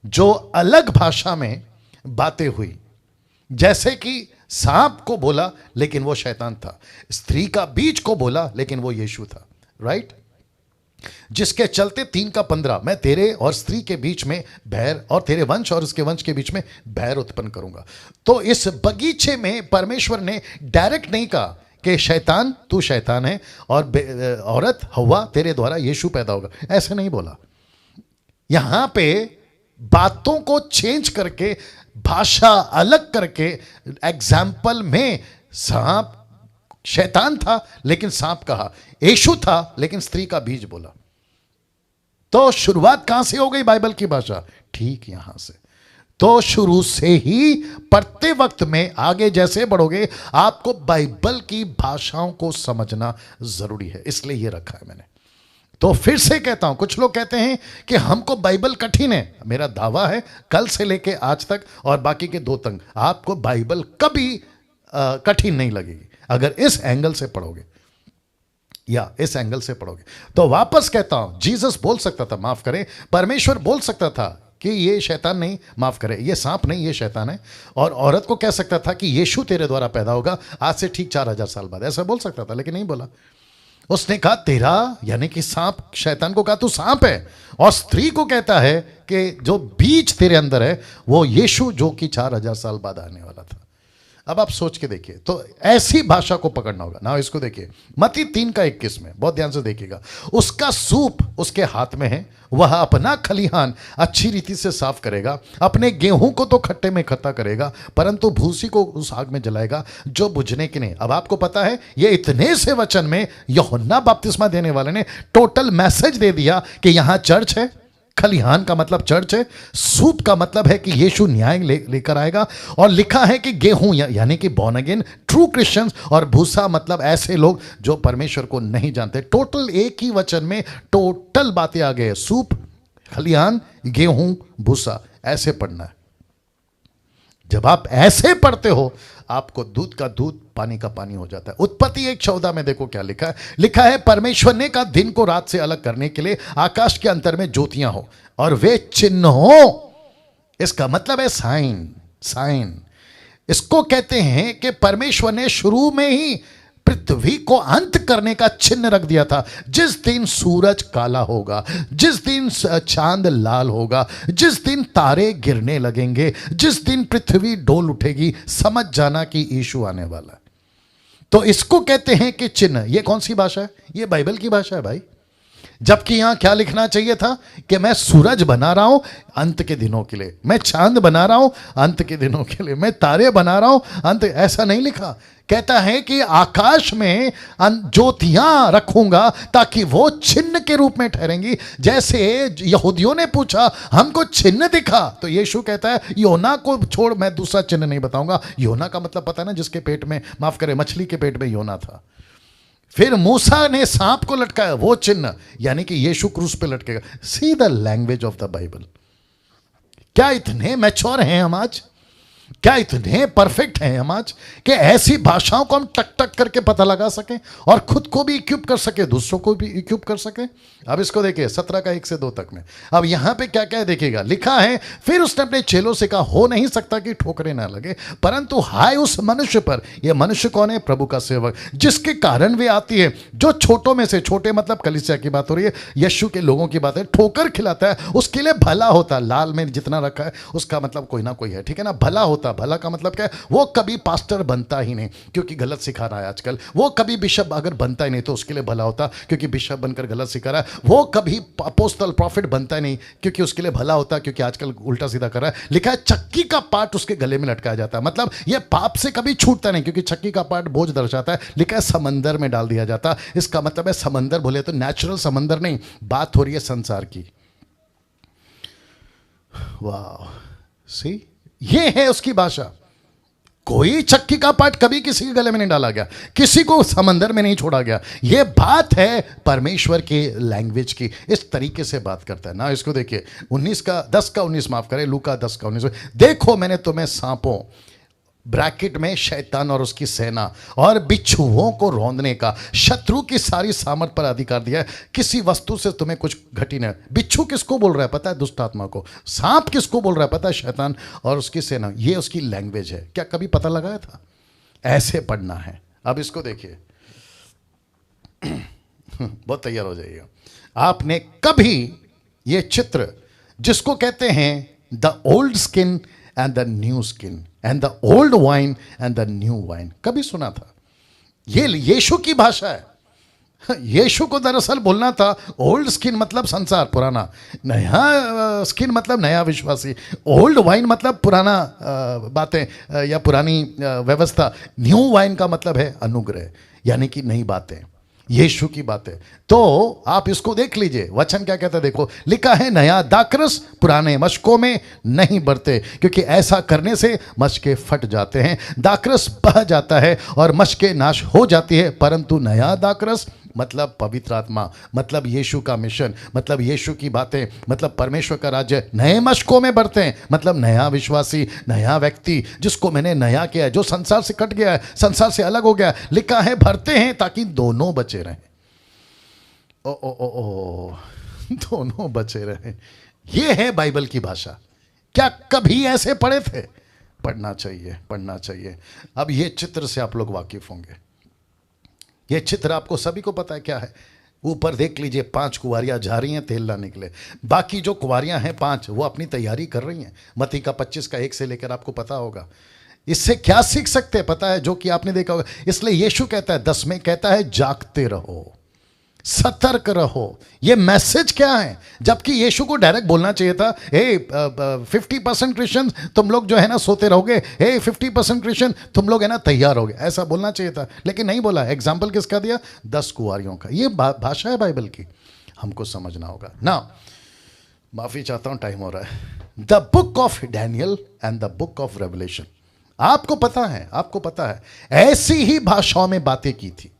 जो अलग भाषा में बातें हुई, जैसे कि सांप को बोला लेकिन वो शैतान था, स्त्री का बीज को बोला लेकिन वो यीशु था, राइट। जिसके चलते 3:15, मैं तेरे और स्त्री के बीच में बैर और तेरे वंश और उसके वंश के बीच में बैर उत्पन्न करूंगा। तो इस बगीचे में परमेश्वर ने डायरेक्ट नहीं कहा कि शैतान, तू शैतान है और औरत हव्वा तेरे द्वारा यीशु पैदा होगा, ऐसे नहीं बोला। यहां पे बातों को चेंज करके, भाषा अलग करके, एग्जाम्पल में सांप शैतान था लेकिन सांप कहा, यीशु था लेकिन स्त्री का बीज बोला। तो शुरुआत कहां से हो गई बाइबल की भाषा? ठीक यहां से। तो शुरू से ही पढ़ते वक्त में आगे जैसे बढ़ोगे, आपको बाइबल की भाषाओं को समझना जरूरी है, इसलिए ये रखा है मैंने। तो फिर से कहता हूं, कुछ लोग कहते हैं कि हमको बाइबल कठिन है। मेरा दावा है कल से लेके आज तक और बाकी के 2 तक आपको बाइबल कभी कठिन नहीं लगेगी अगर इस एंगल से पढ़ोगे या इस एंगल से पढ़ोगे। तो वापस कहता हूं, जीसस बोल सकता था, माफ करें, परमेश्वर बोल सकता था कि ये शैतान नहीं, माफ करे, ये सांप नहीं, ये शैतान है। और औरत को कह सकता था कि यीशु तेरे द्वारा पैदा होगा आज से ठीक 4000 साल बाद, ऐसा बोल सकता था, लेकिन नहीं बोला। उसने कहा तेरा, यानी कि सांप, शैतान को कहा तू सांप है, और स्त्री को कहता है कि जो बीज तेरे अंदर है वो यीशु, जो कि 4000 साल बाद आने वाला था। अब आप सोच के देखिए, तो ऐसी भाषा को पकड़ना होगा ना। इसको देखिए, मत्ती 3:21 में, बहुत ध्यान से देखिएगा, उसका सूप उसके हाथ में है, वह अपना खलिहान अच्छी रीति से साफ करेगा, अपने गेहूं को तो खट्टे में इकट्ठा करेगा, परंतु भूसी को उस आग में जलाएगा जो बुझने की नहीं। अब आपको पता है, ये इतने से वचन में यूहन्ना बपतिस्मा देने वाले ने टोटल मैसेज दे दिया कि यहां चर्च है, खलिहान का मतलब चर्च है, सूप का मतलब है कि यीशु न्याय लेकर आएगा, और लिखा है कि गेहूं यानी कि बॉर्न अगेन ट्रू क्रिश्चियंस, और भूसा मतलब ऐसे लोग जो परमेश्वर को नहीं जानते। टोटल एक ही वचन में टोटल बातें आ गए, सूप, खलिहान, गेहूं, भूसा, ऐसे पढ़ना है। जब आप ऐसे पढ़ते हो, आपको दूध का दूध, पानी का पानी हो जाता है। उत्पत्ति 1:14 में देखो क्या लिखा है। लिखा है, परमेश्वर ने कहा दिन को रात से अलग करने के लिए आकाश के अंतर में ज्योतियां हो और वे चिन्ह हो। इसका मतलब है साइन। साइन इसको कहते हैं कि परमेश्वर ने शुरू में ही पृथ्वी को अंत करने का चिन्ह रख दिया था। जिस दिन सूरज काला होगा, जिस दिन चांद लाल होगा, जिस दिन तारे गिरने लगेंगे, जिस दिन पृथ्वी डोल उठेगी, समझ जाना कि यीशु आने वाला है। तो इसको कहते हैं कि चिन्ह। ये कौन सी भाषा है? ये बाइबल की भाषा है भाई। जबकि यहां क्या लिखना चाहिए था कि मैं सूरज बना रहा हूं अंत के दिनों के लिए, मैं चांद बना रहा हूं अंत के दिनों के लिए, मैं तारे बना रहा हूं अंत। ऐसा नहीं लिखा। कहता है कि आकाश में ज्योतियां रखूंगा ताकि वो चिन्ह के रूप में ठहरेंगी। जैसे यहूदियों ने पूछा हमको चिन्ह दिखा, तो यीशु कहता है योना को छोड़ मैं दूसरा चिन्ह नहीं बताऊंगा। योना का मतलब पता है ना, जिसके पेट में, माफ करें, मछली के पेट में योना था। फिर मूसा ने सांप को लटकाया, वो चिन्ह, यानी कि यीशु क्रूस पे लटकेगा। See the language of the Bible. क्या इतने मैच्योर हैं हम आज? क्या इतने परफेक्ट हैं हम आज कि ऐसी भाषाओं को हम टक टक करके पता लगा सकें और खुद को भी इक्विप कर सके, दूसरों को भी इक्विप कर सके? अब इसको देखिए 17 का 1 से 2 तक में। अब यहां पे क्या क्या देखिएगा, लिखा है, फिर उसने अपने चेलों से कहा, हो नहीं सकता कि ठोकरें ना लगे, परंतु हाय उस मनुष्य पर। यह मनुष्य कौन है? प्रभु का सेवक, जिसके कारण वे आती है, जो छोटों में से, छोटे मतलब कलीसिया की बात हो रही है, यीशु के लोगों की बात है, ठोकर खिलाता है, उसके लिए भला होता। लाल में जितना रखा है उसका मतलब कोई ना कोई है, ठीक है ना। भला होता, भला का मतलब क्या है? वो कभी पास्टर बनता ही नहीं क्योंकि गलत सिखा रहा है आजकल। वो कभी बिशप अगर बनता ही नहीं तो उसके लिए भला होता क्योंकि बिशप बनकर गलत सिखा रहा है। वो कभी अपोस्टल प्रॉफिट बनता ही नहीं क्योंकि उसके लिए भला होता क्योंकि आजकल उल्टा सीधा कर रहा है। लिखा है चक्की का पार्ट उसके गले में लटकाया जाता है, मतलब ये पाप से कभी छूटता नहीं क्योंकि चक्की का पार्ट बोझ दर्शाता है। लिखा है समंदर में डाल दिया जाता। इसका मतलब है समंदर बोले तो नेचुरल समंदर नहीं, बात हो रही है संसार की। वाह, सी, ये है उसकी भाषा। कोई चक्की का पार्ट कभी किसी के गले में नहीं डाला गया, किसी को समंदर में नहीं छोड़ा गया। यह बात है परमेश्वर के लैंग्वेज की, इस तरीके से बात करता है ना। इसको देखिए 10 का 19, माफ करें, लूका 10 का 19। देखो मैंने तुम्हें सांपों, ब्रैकेट में शैतान और उसकी सेना, और बिच्छुओं को रौंदने का, शत्रु की सारी सामर्थ पर अधिकार दिया है, किसी वस्तु से तुम्हें कुछ घटी नहीं। बिच्छू किसको बोल रहा है पता है? दुष्ट आत्मा को। सांप किसको बोल रहा है पता है? शैतान और उसकी सेना। ये उसकी लैंग्वेज है। क्या कभी पता लगाया था? ऐसे पढ़ना है। अब इसको देखिए बहुत तैयार हो जाइएगा। आपने कभी ये चित्र, जिसको कहते हैं the old skin and the new skin and the old wine and the new wine, कभी सुना था? ये यीशु की भाषा है। यीशु को दरअसल बोलना था ओल्ड स्किन मतलब संसार पुराना, नया स्किन मतलब नया विश्वासी, ओल्ड वाइन मतलब पुराना बातें या पुरानी व्यवस्था, न्यू वाइन का मतलब है अनुग्रह, यानी कि नई बातें, यीशु की बातें। तो आप इसको देख लीजिए, वचन क्या कहता है देखो। लिखा है नया दाखरस पुराने मशकों में नहीं बढ़ते, क्योंकि ऐसा करने से मशके फट जाते हैं, दाखरस बह जाता है और मशके नाश हो जाती है, परंतु नया दाखरस मतलब पवित्र आत्मा, मतलब यीशु का मिशन, मतलब यीशु की बातें, मतलब परमेश्वर का राज्य नए मशकों में बढ़ते हैं, मतलब नया विश्वासी, नया व्यक्ति जिसको मैंने नया किया है, जो संसार से कट गया है, संसार से अलग हो गया। लिखा है भरते हैं ताकि दोनों बचे रहें। ओ दोनों बचे रहें। ये है बाइबल की भाषा। क्या कभी ऐसे पढ़े थे? पढ़ना चाहिए, पढ़ना चाहिए। अब ये चित्र से आप लोग वाकिफ होंगे। ये चित्र आपको सभी को पता है क्या है। ऊपर देख लीजिए, 5 कुंवारियां जा रही हैं तेल लाने के लिए। बाकी जो कुंवारियां हैं 5, वो अपनी तैयारी कर रही हैं। मत्ती का 25 का 1 से लेकर आपको पता होगा। इससे क्या सीख सकते हैं पता है? जो कि आपने देखा होगा। इसलिए यीशु कहता है 10 में, कहता है जागते रहो, सतर्क रहो। ये मैसेज क्या है? जबकि यीशु को डायरेक्ट बोलना चाहिए था, हे 50% क्रिश्चियन तुम लोग जो है ना सोते रहोगे, हे 50% क्रिश्चियन तुम लोग है ना तैयार होगे, ऐसा बोलना चाहिए था। लेकिन नहीं बोला। एग्जाम्पल किसका दिया? 10 कुंवारियों का। ये भाषा है बाइबल की, हमको समझना होगा ना। माफी चाहता हूं, टाइम हो रहा है। The book of Daniel and the book of revelation, आपको पता है, आपको पता है, ऐसी ही भाषाओं में बातें की थी।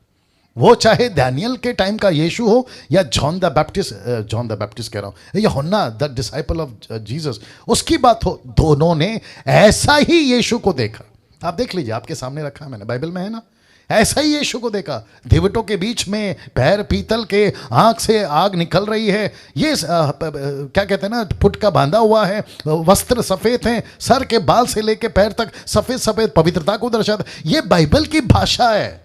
वो चाहे डैनियल के टाइम का यीशु हो या जॉन द बैप्टिस्ट कह रहा हूं, या होना द डिसाइपल ऑफ जीसस, उसकी बात हो, दोनों ने ऐसा ही यीशु को देखा। आप देख लीजिए, आपके सामने रखा है मैंने, बाइबल में है ना। ऐसा ही यीशु को देखा। दिवटों के बीच में पैर पीतल के, आंख से आग निकल रही है। ये क्या कहते हैं ना, फुटका बांधा हुआ है, वस्त्र सफेद हैं, सर के बाल से लेके पैर तक सफेद सफेद, पवित्रता को दर्शाता। ये बाइबल की भाषा है।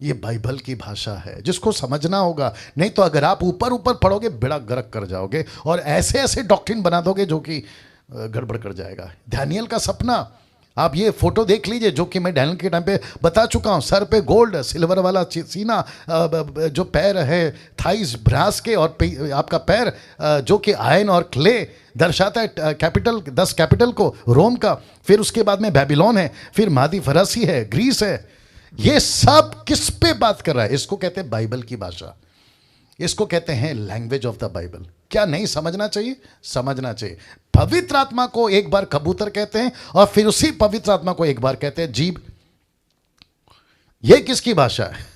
ये बाइबल की भाषा है जिसको समझना होगा। नहीं तो अगर आप ऊपर ऊपर पढ़ोगे बेड़ा गर्क कर जाओगे और ऐसे ऐसे डॉक्ट्रिन बना दोगे जो कि गड़बड़ कर जाएगा। डैनियल का सपना, आप ये फोटो देख लीजिए जो कि मैं डैनियल के टाइम पे बता चुका हूँ। सर पे गोल्ड सिल्वर वाला सीना, जो पैर है थाइस ब्रास के, और आपका पैर जो कि आयन और क्ले दर्शाता है कैपिटल, 10 कैपिटल को रोम का। फिर उसके बाद में बेबीलोन है, फिर मादी फरसी है, ग्रीस है। ये सब किस पे बात कर रहा है? इसको कहते हैं बाइबल की भाषा, इसको कहते हैं लैंग्वेज ऑफ द बाइबल। क्या नहीं समझना चाहिए? समझना चाहिए। पवित्र आत्मा को एक बार कबूतर कहते हैं और फिर उसी पवित्र आत्मा को एक बार कहते हैं जीभ। ये किसकी भाषा है?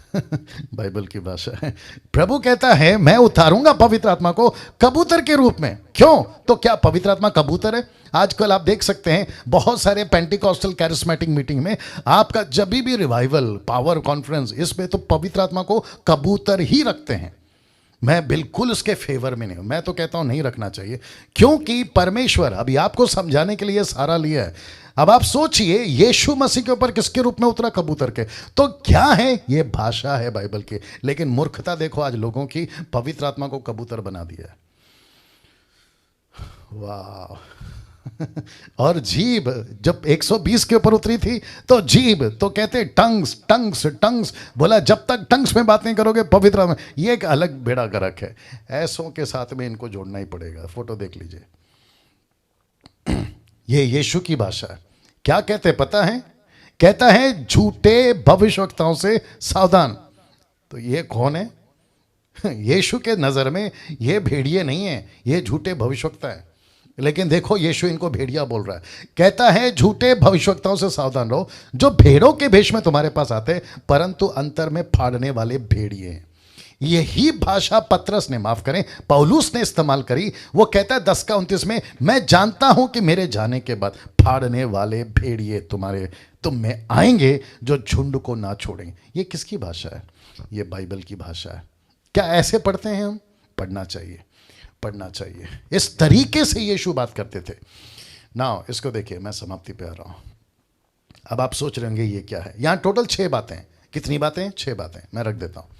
बाइबल की भाषा है। प्रभु कहता है मैं उतारूंगा पवित्र आत्मा को कबूतर के रूप में। क्यों? तो क्या पवित्र आत्मा कबूतर है? आजकल आप देख सकते हैं बहुत सारे पेंटिकॉस्टल कैरिस्मेटिक मीटिंग में आपका जब भी रिवाइवल, पावर कॉन्फ्रेंस, इसमें तो पवित्र आत्मा को कबूतर ही रखते हैं। मैं बिल्कुल उसके फेवर में नहीं हूं। मैं तो कहता हूं नहीं रखना चाहिए, क्योंकि परमेश्वर अभी आपको समझाने के लिए सारा लिया है। अब आप सोचिए, यीशु मसीह के ऊपर किसके रूप में उतरा? कबूतर के। तो क्या है? ये भाषा है बाइबल की। लेकिन मूर्खता देखो आज लोगों की, पवित्र आत्मा को कबूतर बना दिया है। वाह। और जीभ जब 120 के ऊपर उतरी थी तो जीभ तो कहते टंग्स टंग्स टंग्स, बोला जब तक टंग्स में बात नहीं करोगे पवित्र में। ये एक अलग बेड़ा गर्क है। ऐसों के साथ में इनको जोड़ना ही पड़ेगा। फोटो देख लीजिए। ये यीशु की भाषा है। क्या कहते पता है? कहता है झूठे भविष्यवक्ताओं से सावधान। तो ये कौन है? यीशु के नजर में ये भेड़िए नहीं है, ये झूठे भविष्यवक्ता है। लेकिन देखो यीशु इनको भेड़िया बोल रहा है। कहता है झूठे भविष्यवक्ताओं से सावधान रहो, जो भेड़ों के भेष में तुम्हारे पास आते परंतु अंतर में फाड़ने वाले भेड़िए हैं। यही भाषा पतरस ने, माफ करें, पौलुस ने इस्तेमाल करी। वो कहता है 10 का 29 में, मैं जानता हूं कि मेरे जाने के बाद फाड़ने वाले भेड़िए तुम में आएंगे जो झुंड को ना छोड़ेंगे। ये किसकी भाषा है? ये बाइबल की भाषा है। क्या ऐसे पढ़ते हैं हम? पढ़ना चाहिए, पढ़ना चाहिए। इस तरीके से यीशु बात करते थे ना। इसको देखिए, मैं समाप्ति पे आ रहा हूं। अब आप सोच रहे होंगे ये क्या है। यहां टोटल 6 बातें। कितनी बातें? 6 बातें। मैं रख देता हूं।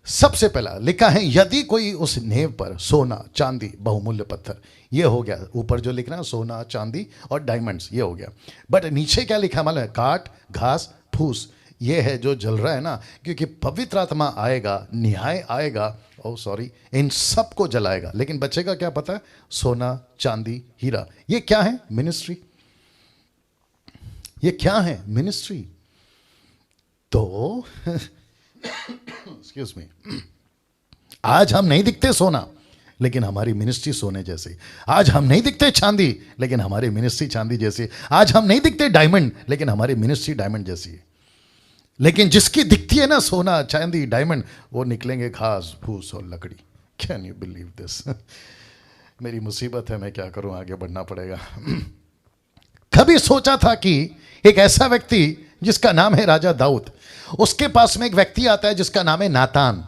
सबसे पहला लिखा है, यदि कोई उस नेव पर सोना चांदी बहुमूल्य पत्थर, ये हो गया ऊपर जो लिख रहा है, सोना चांदी और डायमंड्स, ये हो गया। बट नीचे क्या लिखा है मालूम है? काट घास फूस, ये है जो जल रहा है ना, क्योंकि पवित्र आत्मा आएगा, न्याय आएगा, इन सब को जलाएगा। लेकिन बचेगा क्या पता है? सोना चांदी हीरा। ये क्या है? मिनिस्ट्री। ये क्या है? मिनिस्ट्री। तो एक्सक्यूज मी, आज हम नहीं दिखते सोना, लेकिन हमारी मिनिस्ट्री सोने जैसी। आज हम नहीं दिखते चांदी, लेकिन हमारी मिनिस्ट्री चांदी जैसी। आज हम नहीं दिखते डायमंड, लेकिन हमारी मिनिस्ट्री डायमंड जैसी है। लेकिन जिसकी दिखती है ना सोना चांदी डायमंड, वो निकलेंगे घास फूस और लकड़ी। Can you believe this? मेरी मुसीबत है, मैं क्या करूं, आगे बढ़ना पड़ेगा। कभी सोचा था कि एक ऐसा व्यक्ति जिसका नाम है राजा दाऊद, उसके पास में एक व्यक्ति आता है जिसका नाम है नातान।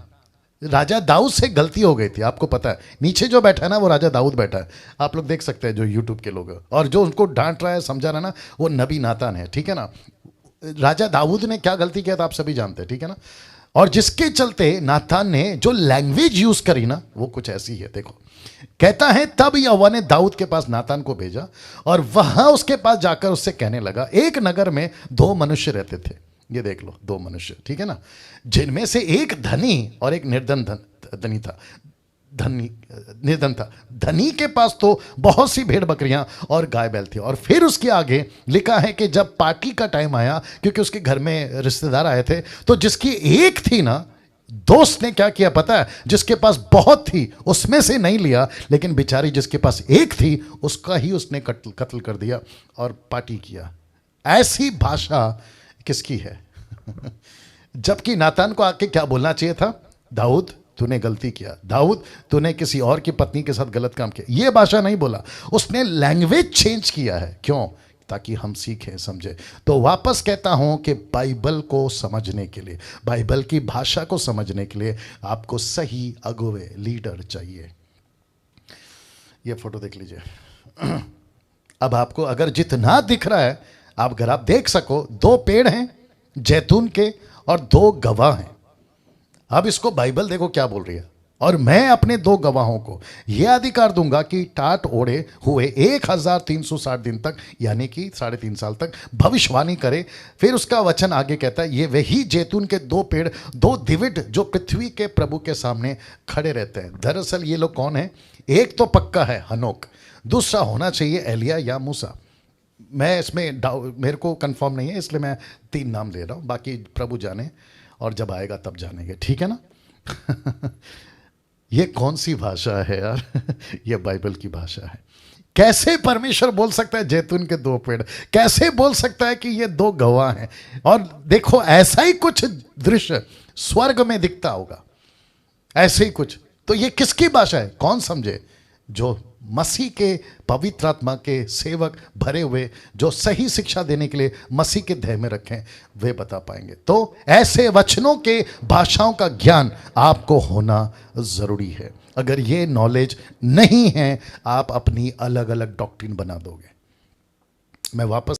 राजा दाऊद से गलती हो गई थी, आपको पता है। नीचे जो बैठा है ना वो राजा दाऊद बैठा है, आप लोग देख सकते हैं जो यूट्यूब के लोग हैं। और जो उनको डांट रहा है, समझा रहा है ना, वो नबी नातान है, ठीक है ना। राजा दाऊद ने क्या गलती किया था आप सभी जानते हैं, ठीक है ना। और जिसके चलते नातान ने जो लैंग्वेज यूज करी ना वो कुछ ऐसी है, देखो। कहता है तब यहोवा ने दाऊद के पास नातान को भेजा और वहां उसके पास जाकर उससे कहने लगा, एक नगर में दो मनुष्य रहते थे। ये देख लो, दो मनुष्य, ठीक है ना, जिनमें से एक धनी और एक धनी था। धनी निर्धन था। धनी के पास तो बहुत सी भेड़ बकरियां और गाय बैल थी। और फिर उसके आगे लिखा है कि जब पार्टी का टाइम आया, क्योंकि उसके घर में रिश्तेदार आए थे, तो जिसकी एक थी ना, दोस्त ने क्या किया पता है, जिसके पास बहुत थी उसमें से नहीं लिया, लेकिन बेचारी जिसके पास एक थी उसका ही उसने कत्ल कर दिया और पार्टी किया। ऐसी भाषा किसकी है? जबकि नातान को आके क्या बोलना चाहिए था, दाऊद तूने गलती किया, दाऊद तूने किसी और की पत्नी के साथ गलत काम किया। ये भाषा नहीं बोला, उसने लैंग्वेज चेंज किया है। क्यों? ताकि हम सीखें, समझे। तो वापस कहता हूं कि बाइबल को समझने के लिए, बाइबल की भाषा को समझने के लिए आपको सही अगुवे, लीडर चाहिए। ये फोटो देख लीजिए। अब आपको अगर जितना दिख रहा है, आप अगर आप देख सको, दो पेड़ हैं जैतून के और दो गवाह हैं। अब इसको बाइबल देखो क्या बोल रही है, और मैं अपने दो गवाहों को यह अधिकार दूंगा कि टाट ओढ़े हुए 1360 दिन तक, यानी कि 3.5 साल तक भविष्यवाणी करे। फिर उसका वचन आगे कहता है, ये वही जैतून के दो पेड़, दो दिविट जो पृथ्वी के प्रभु के सामने खड़े रहते हैं। दरअसल ये लोग कौन है? एक तो पक्का है हनोक, दूसरा होना चाहिए एलिया या मूसा। मैं इसमें मेरे को कंफर्म नहीं है, इसलिए मैं 3 नाम ले रहा हूं, बाकी प्रभु जाने, और जब आएगा तब जानेंगे, ठीक है ना। ये कौन सी भाषा है यार? ये बाइबल की भाषा है। कैसे परमेश्वर बोल सकता है जैतून के दो पेड़? कैसे बोल सकता है कि ये दो गवाह हैं? और देखो ऐसा ही कुछ दृश्य स्वर्ग में दिखता होगा, ऐसे ही कुछ। तो ये किसकी भाषा है? कौन समझे? जो मसीह के पवित्र आत्मा के सेवक भरे हुए, जो सही शिक्षा देने के लिए मसीह के ध्येय में रखें, वे बता पाएंगे। तो ऐसे वचनों के भाषाओं का ज्ञान आपको होना जरूरी है। अगर ये नॉलेज नहीं है, आप अपनी अलग अलग डॉक्ट्रिन बना दोगे। मैं वापस